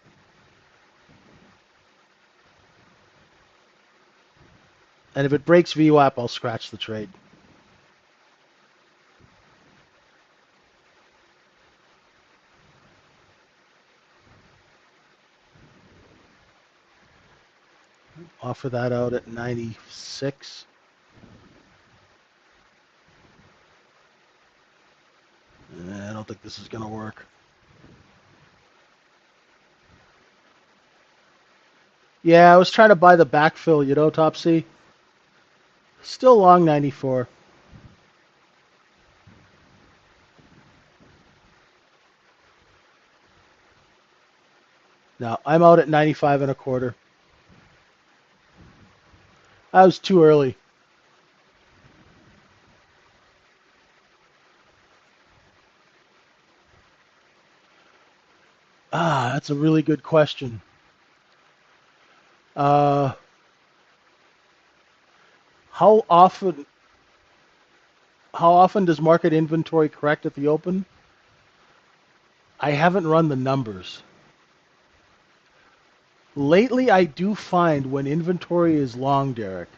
And if it breaks VWAP, I'll scratch the trade. Offer that out at 96. I don't think this is going to work. Yeah, I was trying to buy the backfill, Top C. Still long 94. Now, I'm out at 95 and a quarter. I was too early. That's a really good question. Uh, how often how often does market inventory correct at the open? I haven't run the numbers. Lately, I do find when inventory is long, Derek,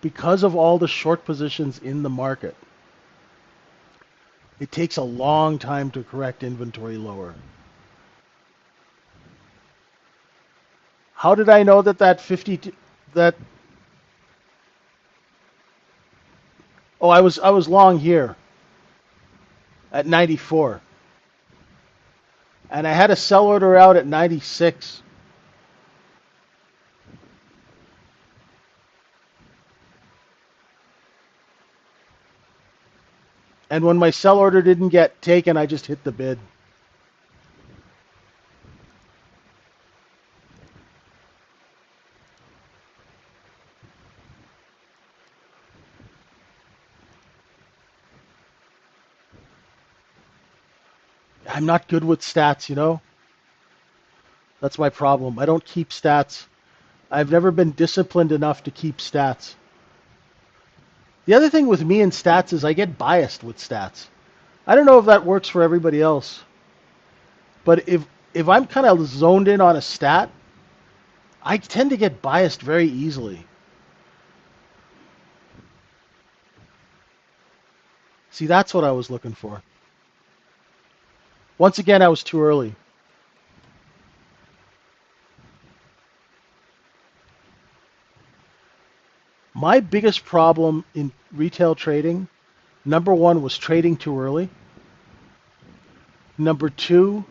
because of all the short positions in the market, it takes a long time to correct inventory lower. How did I know that that 50 that oh I was long here at 94 and I had a sell order out at 96. And when my sell order didn't get taken, I just hit the bid. I'm not good with stats, you know? That's my problem. I don't keep stats. I've never been disciplined enough to keep stats. The other thing with me and stats is I get biased with stats. I don't know if that works for everybody else, but if I'm kind of zoned in on a stat, I tend to get biased very easily. See, that's what I was looking for. Once again, I was too early. My biggest problem in retail trading, number one, was trading too early. Number two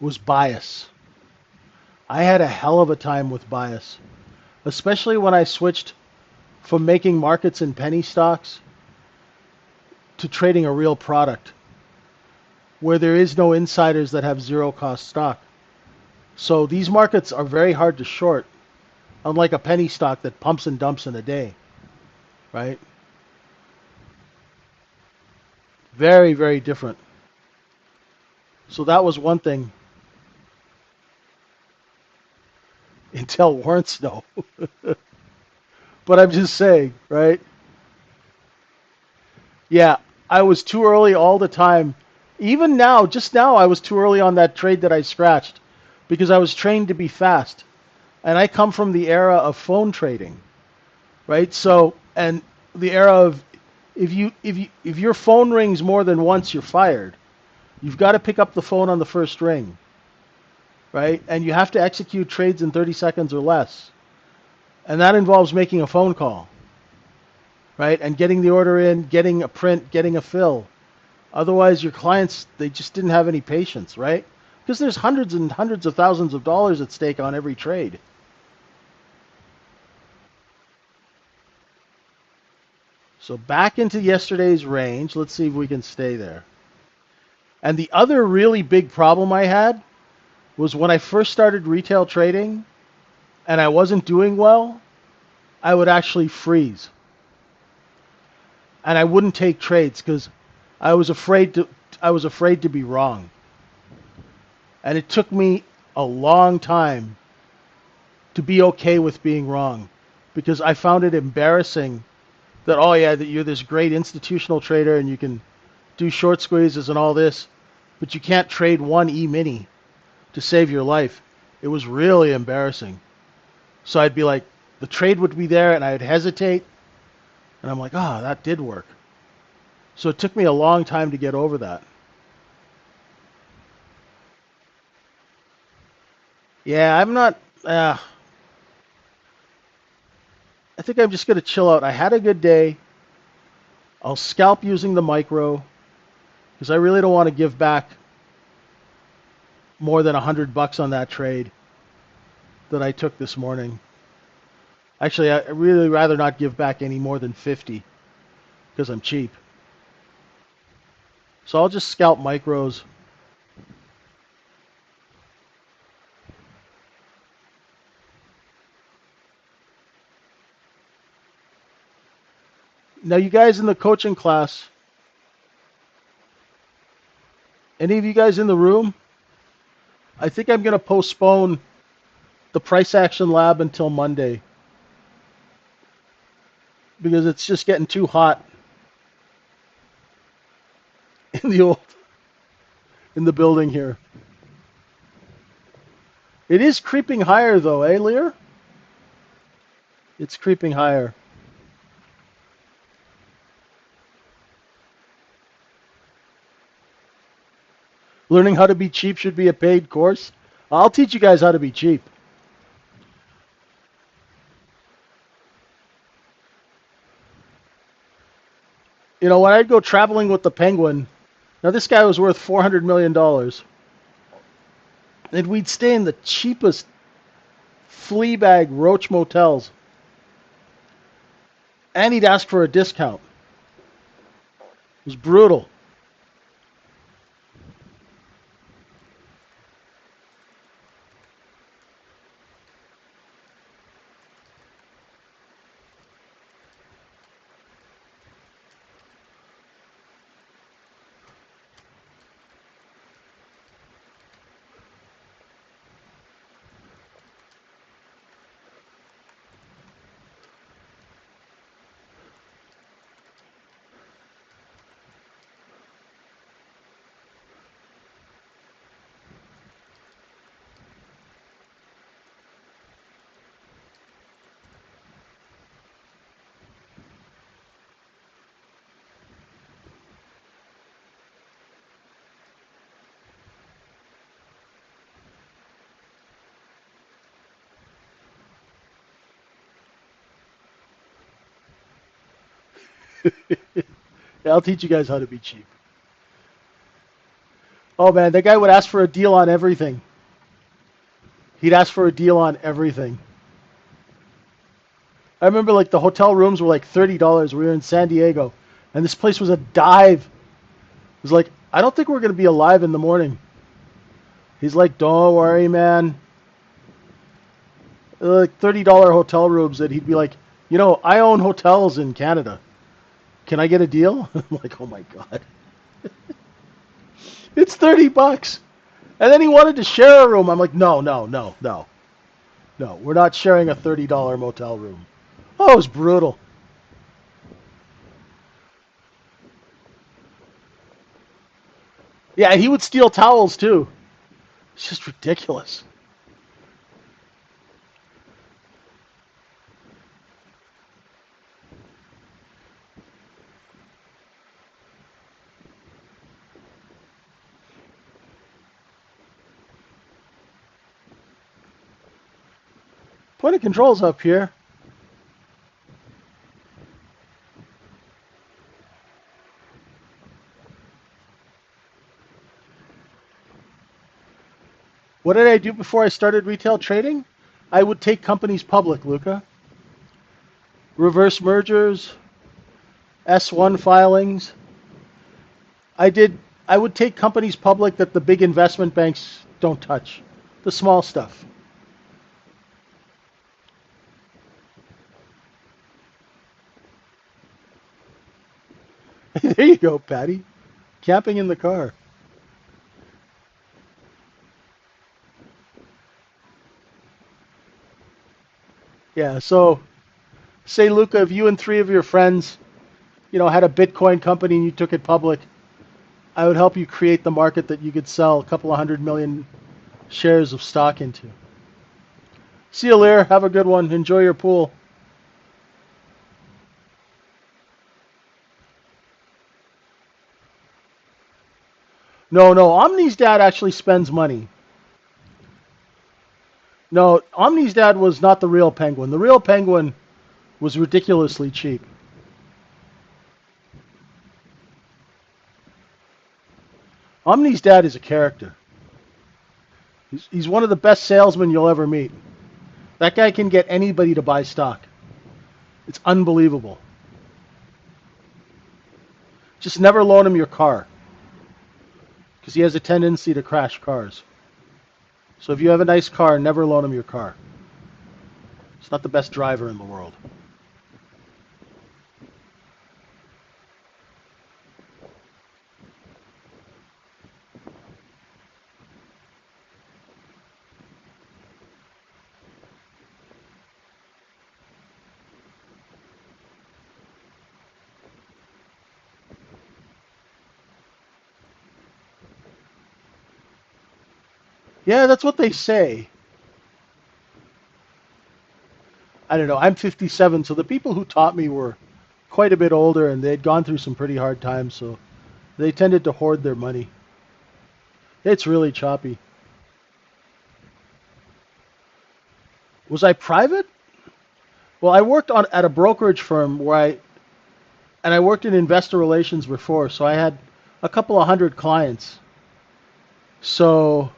was bias. I had a hell of a time with bias, especially when I switched from making markets in penny stocks to trading a real product where there is no insiders that have zero cost stock. So these markets are very hard to short, unlike a penny stock that pumps and dumps in a day, right? Very, very different. So that was one thing. Intel warrants no. But I'm just saying, right? Yeah, I was too early all the time. Even now, just now, I was too early on that trade that I scratched because I was trained to be fast. And I come from the era of phone trading, right? So, and the era of if your phone rings more than once, you're fired. You've got to pick up the phone on the first ring, right? And you have to execute trades in 30 seconds or less. And that involves making a phone call, right? And getting the order in, getting a print, getting a fill. Otherwise, your clients, they just didn't have any patience, right? Because there's hundreds and hundreds of thousands of dollars at stake on every trade. So back into yesterday's range. Let's see if we can stay there. And the other really big problem I had was when I first started retail trading and I wasn't doing well, I would actually freeze. And I wouldn't take trades because I was afraid to be wrong. And it took me a long time to be okay with being wrong because I found it embarrassing that oh yeah, that you're this great institutional trader and you can do short squeezes and all this, but you can't trade one E-mini to save your life. It was really embarrassing. So I'd be like, the trade would be there and I'd hesitate, and I'm like, oh, that did work. So it took me a long time to get over that. Yeah, I'm not. I think I'm just gonna chill out. I had a good day. I'll scalp using the micro because I really don't want to give back more than $100 on that trade that I took this morning. Actually, I really rather not give back any more than 50 because I'm cheap. So I'll just scalp micros. Now, you guys in the coaching class, any of you guys in the room? I think I'm going to postpone the price action lab until Monday because it's just getting too hot in the building here. It is creeping higher though, eh, Lear? It's creeping higher. Learning how to be cheap should be a paid course. I'll teach you guys how to be cheap. You know, when I'd go traveling with the Penguin, now this guy was worth $400 million, and we'd stay in the cheapest flea bag roach motels, and he'd ask for a discount. It was brutal. I'll teach you guys how to be cheap. Oh man, that guy would ask for a deal on everything. He'd ask for a deal on everything. I remember like the hotel rooms were like $30. We were in San Diego, and this place was a dive. It was like, I don't think we're gonna be alive in the morning. He's like, don't worry, man. Like $30 hotel rooms that he'd be like, you know, I own hotels in Canada. Can I get a deal? I'm like, oh my god, it's $30. And then he wanted to share a room. I'm like, no, no, no, no, no. We're not sharing a $30 motel room. Oh, it was brutal. Yeah, and he would steal towels too. It's just ridiculous. Point of control's up here. What did I do before I started retail trading? I would take companies public, Luca. Reverse mergers, S1 filings. I did. I would take companies public that the big investment banks don't touch. The small stuff. There you go, Patty. Camping in the car. Yeah, so say, Luca, if you and three of your friends, you know, had a Bitcoin company and you took it public, I would help you create the market that you could sell a couple of 100 million shares of stock into. See you later. Have a good one. Enjoy your pool. No, no, Omni's dad actually spends money. No, Omni's dad was not the real Penguin. The real Penguin was ridiculously cheap. Omni's dad is a character. He's one of the best salesmen you'll ever meet. That guy can get anybody to buy stock. It's unbelievable. Just never loan him your car because he has a tendency to crash cars. So if you have a nice car, never loan him your car. It's not the best driver in the world. Yeah, that's what they say. I don't know. I'm 57, so the people who taught me were quite a bit older, and they'd gone through some pretty hard times, so they tended to hoard their money. It's really choppy. Was I private? Well, I worked on at a brokerage firm and I worked in investor relations before, so I had a couple of hundred clients. So,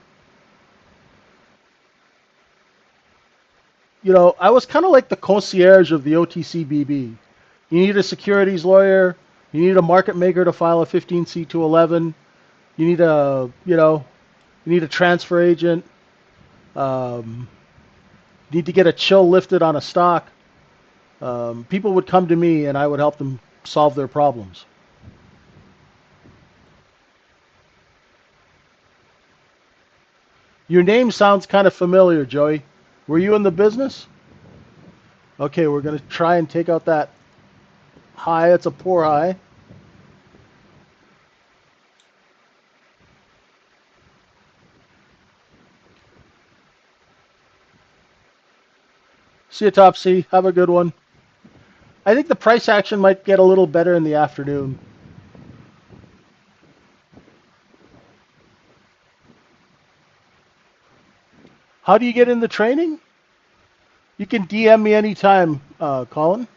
I was kind of like the concierge of the OTCBB. You need a securities lawyer, you need a market maker to file a 15C211, you need you need a transfer agent, um, you need to get a chill lifted on a stock. People would come to me and I would help them solve their problems. Your name sounds kind of familiar, Joey. Were you in the business? Okay, we're going to try and take out that high. It's a poor high. See you, Topsy. Have a good one. I think the price action might get a little better in the afternoon. How do you get in the training? You can DM me anytime, Colin.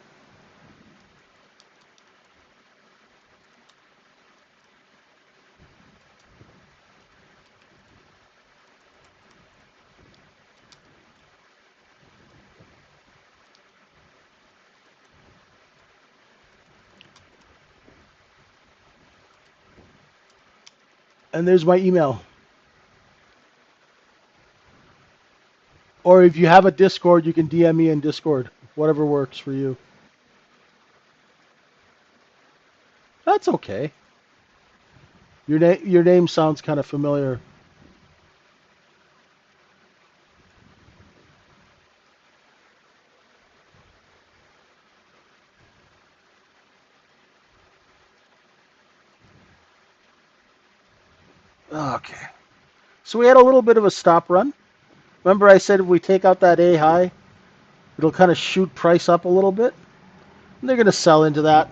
And there's my email. Or if you have a Discord, you can DM me in Discord. Whatever works for you. That's okay. Your name sounds kind of familiar. Okay. So we had a little bit of a stop run. Remember I said if we take out that A high, it'll kind of shoot price up a little bit. And they're going to sell into that.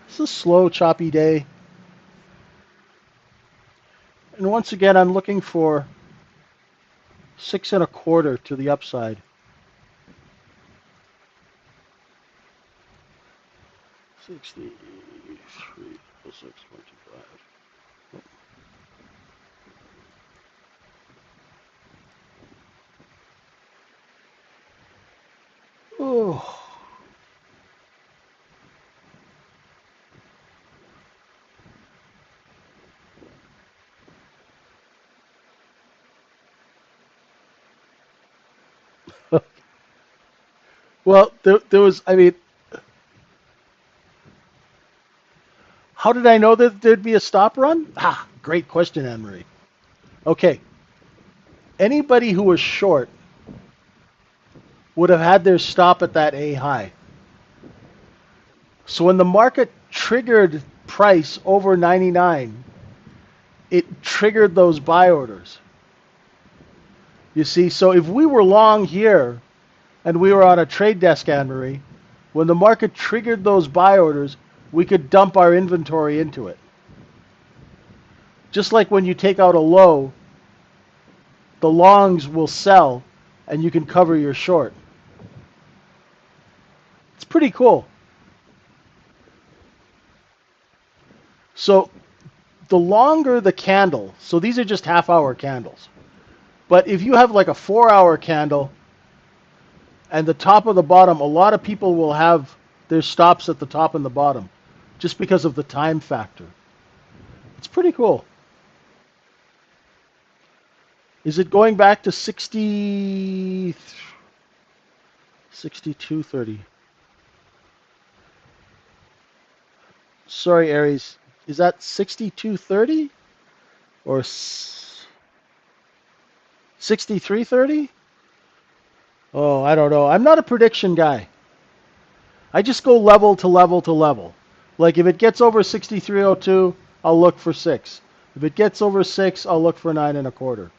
It's a slow, choppy day. And once again, I'm looking for 6.25 to the upside. 63, 6.25. Oh. Well, there was, I mean, how did I know that there'd be a stop run? Ah, great question, Anne Marie. Okay, anybody who was short would have had their stop at that A high. So when the market triggered price over 99, it triggered those buy orders. You see, so if we were long here and we were on a trade desk, Anne Marie, when the market triggered those buy orders, we could dump our inventory into it. Just like when you take out a low, the longs will sell and you can cover your short. It's pretty cool. So the longer the candle, so these are just half-hour candles. But if you have like a 4-hour candle and the top of the bottom, a lot of people will have their stops at the top and the bottom just because of the time factor. It's pretty cool. Is it going back to 62.30? Sorry, Aries. Is that 62.30 or 63.30? Oh, I don't know. I'm not a prediction guy. I just go level to level to level. Like if it gets over 63.02, I'll look for 6. If it gets over 6, I'll look for 9.25.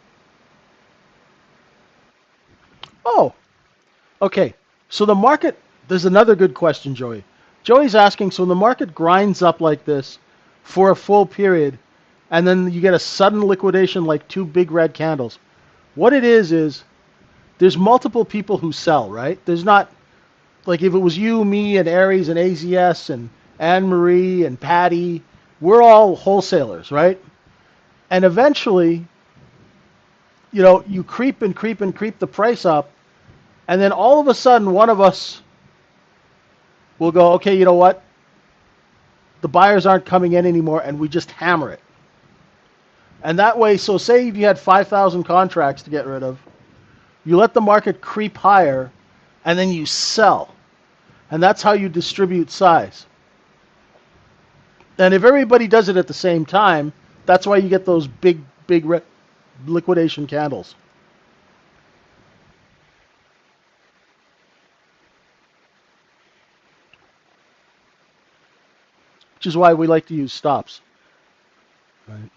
Oh, okay. So the market, there's another good question, Joey. Joey's asking, so the market grinds up like this for a full period, and then you get a sudden liquidation like two big red candles. What it is there's multiple people who sell, right? There's not, like if it was you, me, and Aries, and AZS, and Anne Marie, and Patty, we're all wholesalers, right? And eventually, you creep and creep and creep the price up, and then all of a sudden, one of us will go, okay, you know what? The buyers aren't coming in anymore, and we just hammer it. And that way, so say if you had 5,000 contracts to get rid of, you let the market creep higher, and then you sell. And that's how you distribute size. And if everybody does it at the same time, that's why you get those big liquidation candles. Which is why we like to use stops. Right.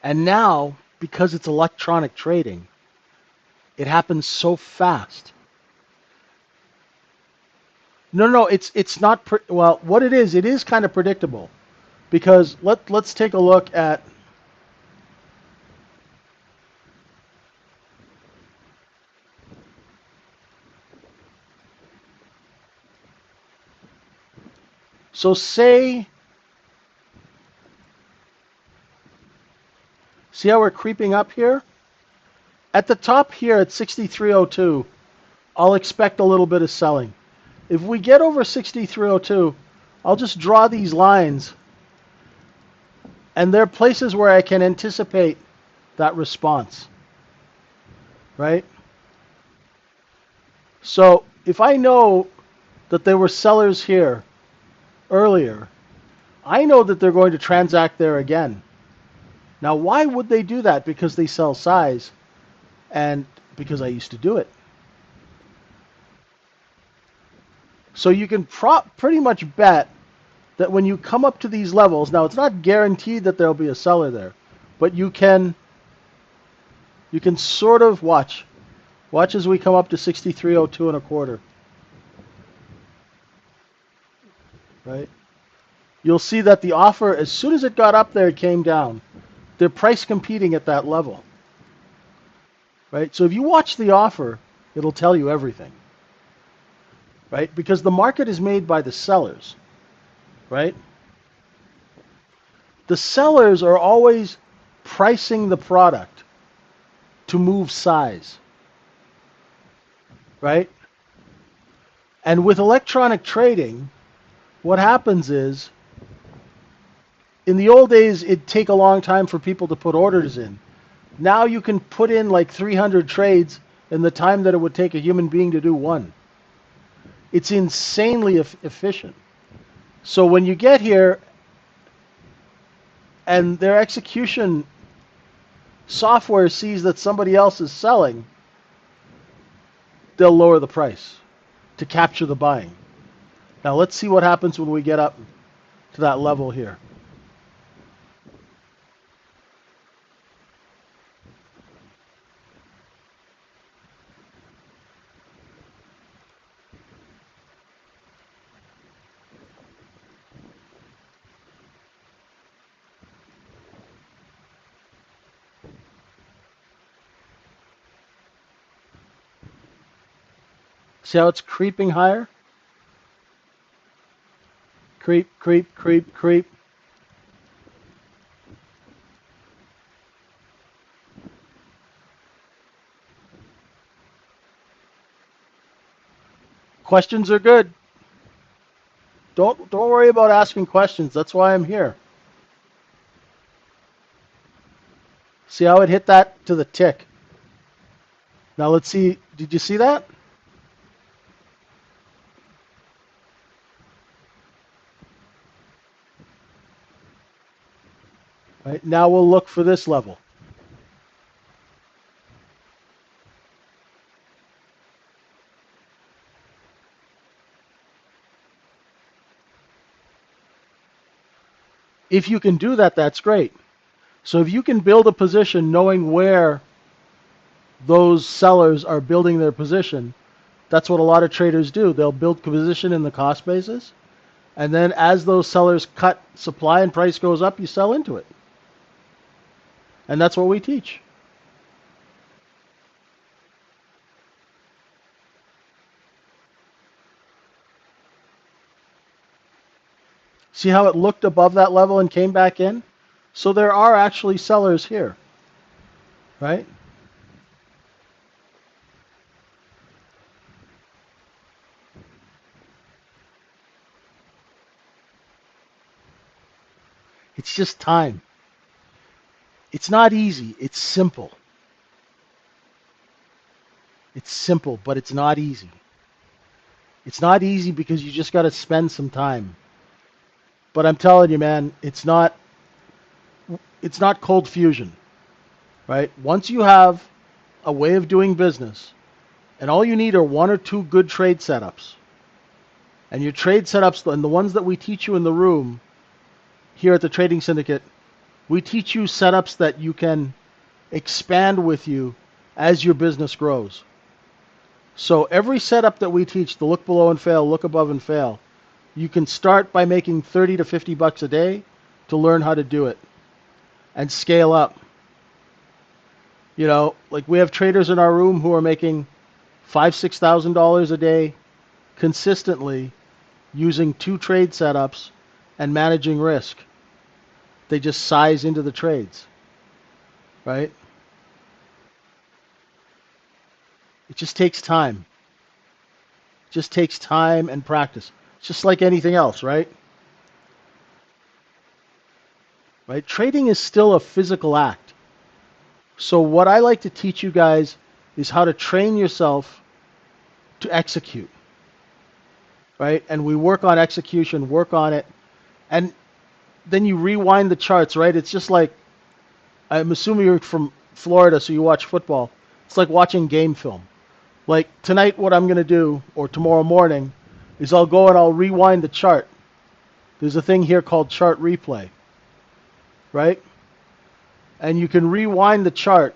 And now, because it's electronic trading, it happens so fast. No, it's not. Well, what it is kind of predictable, because let's take a look at. So see how we're creeping up here? At the top here at 6302, I'll expect a little bit of selling. If we get over 6302, I'll just draw these lines, and they're places where I can anticipate that response, right? So if I know that there were sellers here earlier, I know that they're going to transact there again. Now, why would they do that? Because they sell size, and because I used to do it. So you can pretty much bet that when you come up to these levels, now it's not guaranteed that there'll be a seller there, but you can sort of watch as we come up to 6302 and a quarter, right? You'll see that the offer, as soon as it got up there, it came down. They're price competing at that level, right? So if you watch the offer, it'll tell you everything, right? Because the market is made by the sellers, right? The sellers are always pricing the product to move size, right? And with electronic trading, what happens is, in the old days, it'd take a long time for people to put orders in. Now you can put in like 300 trades in the time that it would take a human being to do one. It's insanely efficient. So when you get here and their execution software sees that somebody else is selling, they'll lower the price to capture the buying. Now let's see what happens when we get up to that level here. See how it's creeping higher? Creep, creep, creep, creep. Questions are good. Don't worry about asking questions. That's why I'm here. See how it hit that to the tick? Now let's see. Did you see that? Right? Now we'll look for this level. If you can do that, that's great. So if you can build a position knowing where those sellers are building their position, that's what a lot of traders do. They'll build position in the cost basis, and then as those sellers cut supply and price goes up, you sell into it. And that's what we teach. See how it looked above that level and came back in? So there are actually sellers here, right? It's just time. It's not easy. It's simple. It's simple, but it's not easy. It's not easy because you just got to spend some time. But I'm telling you, man, it's not cold fusion, right? Once you have a way of doing business, and all you need are one or two good trade setups, and your trade setups, and the ones that we teach you in the room here at the Trading Syndicate, we teach you setups that you can expand with you as your business grows. So every setup that we teach, the look below and fail, look above and fail, you can start by making 30 to 50 bucks a day to learn how to do it and scale up. You know, like we have traders in our room who are making $5,000-$6,000 a day consistently using two trade setups and managing risk. They just size into the trades, right? It just takes time. It just takes time and practice. It's just like anything else, right? Right? Trading is still a physical act. So what I like to teach you guys is how to train yourself to execute, right? And we work on execution, work on it, and then you rewind the charts, right? It's just like, I'm assuming you're from Florida, so you watch football. It's like watching game film. Like tonight, what I'm going to do, or tomorrow morning, is I'll go and I'll rewind the chart. There's a thing here called chart replay, right? And you can rewind the chart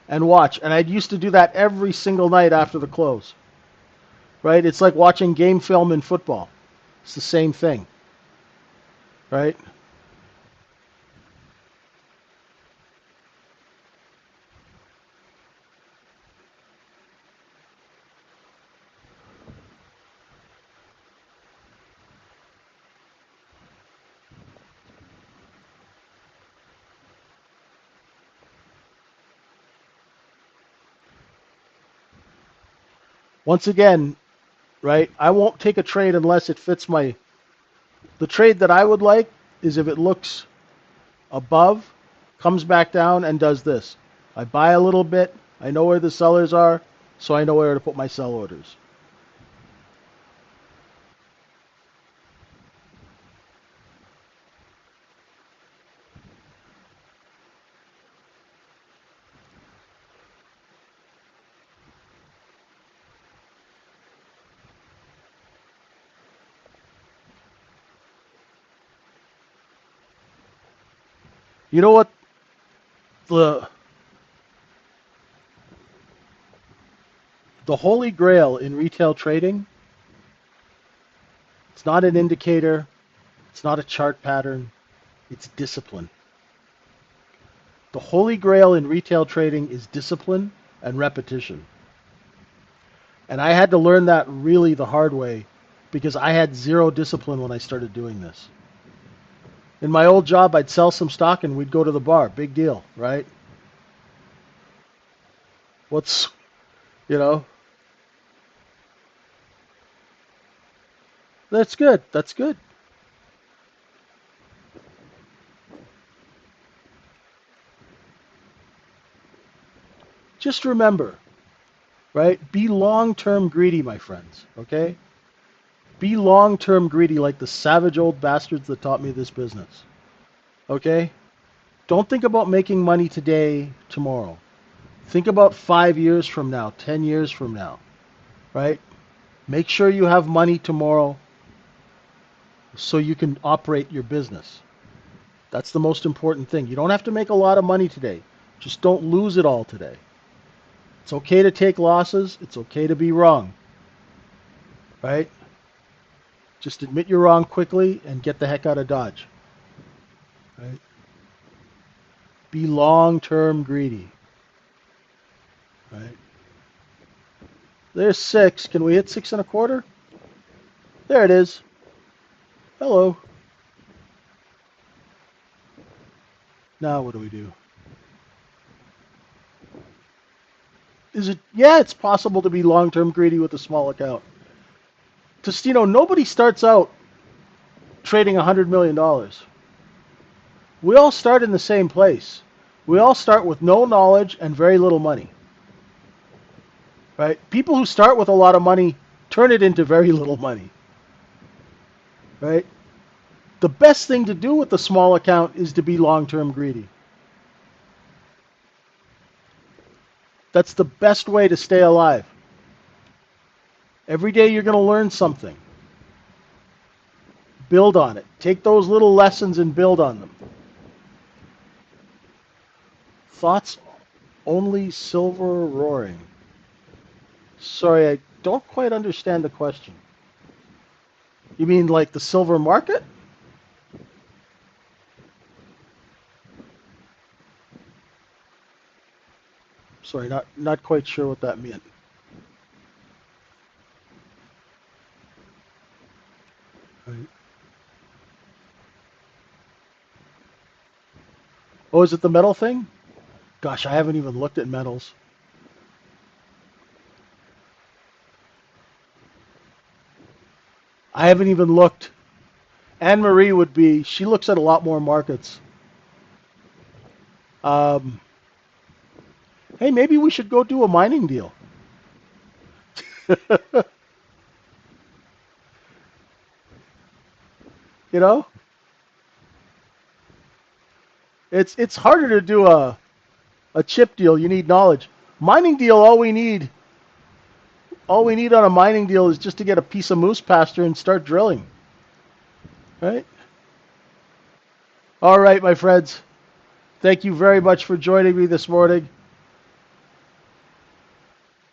and watch. And I used to do that every single night after the close, right? It's like watching game film in football. It's the same thing, right? Once again, right? I won't take a trade unless it fits my. The trade that I would like is if it looks above, comes back down, and does this. I buy a little bit. I know where the sellers are, so I know where to put my sell orders. You know what? The the holy grail in retail trading, it's not an indicator, it's not a chart pattern, it's discipline. The holy grail in retail trading is discipline and repetition. And I had to learn that really the hard way because I had zero discipline when I started doing this. In my old job, I'd sell some stock and we'd go to the bar. Big deal, right? What's, you know, that's good. That's good. Just remember, right? Be long term greedy, my friends, okay? Be long term greedy like the savage old bastards that taught me this business, okay? Don't think about making money today, tomorrow. Think about 5 years from now, 10 years from now, right? Make sure you have money tomorrow so you can operate your business. That's the most important thing. You don't have to make a lot of money today. Just don't lose it all today. It's okay to take losses. It's okay to be wrong, right? Just admit you're wrong quickly and get the heck out of Dodge, right? Be long-term greedy, right? There's 6. Can we hit 6.25? There it is. Hello. Now what do we do? Is it? Yeah, it's possible to be long-term greedy with a small account. Testino, nobody starts out trading $100 million. We all start in the same place. We all start with no knowledge and very little money. Right? People who start with a lot of money turn it into very little money. Right? The best thing to do with the small account is to be long-term greedy. That's the best way to stay alive. Every day you're going to learn something. Build on it. Take those little lessons and build on them. Thoughts only silver roaring. Sorry, I don't quite understand the question. You mean like the silver market? Sorry, not quite sure what that meant. Right. Oh, is it the metal thing? Gosh, I haven't even looked at metals. I haven't even looked. Anne Marie would be, she looks at a lot more markets. Um, hey, maybe we should go do a mining deal. You know, it's harder to do a chip deal. You need knowledge. Mining deal, all we need on a mining deal is just to get a piece of moose pasture and start drilling. Right? All right, my friends. Thank you very much for joining me this morning.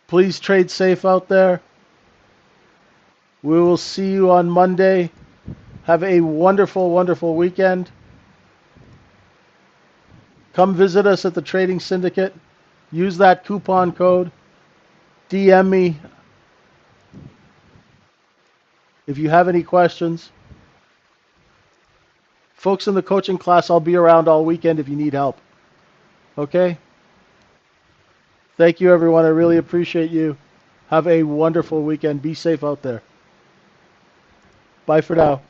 Please trade safe out there. We will see you on Monday. Have a wonderful, wonderful weekend. Come visit us at the Trading Syndicate. Use that coupon code. DM me if you have any questions. Folks in the coaching class, I'll be around all weekend if you need help. Okay? Thank you, everyone. I really appreciate you. Have a wonderful weekend. Be safe out there. Bye for now.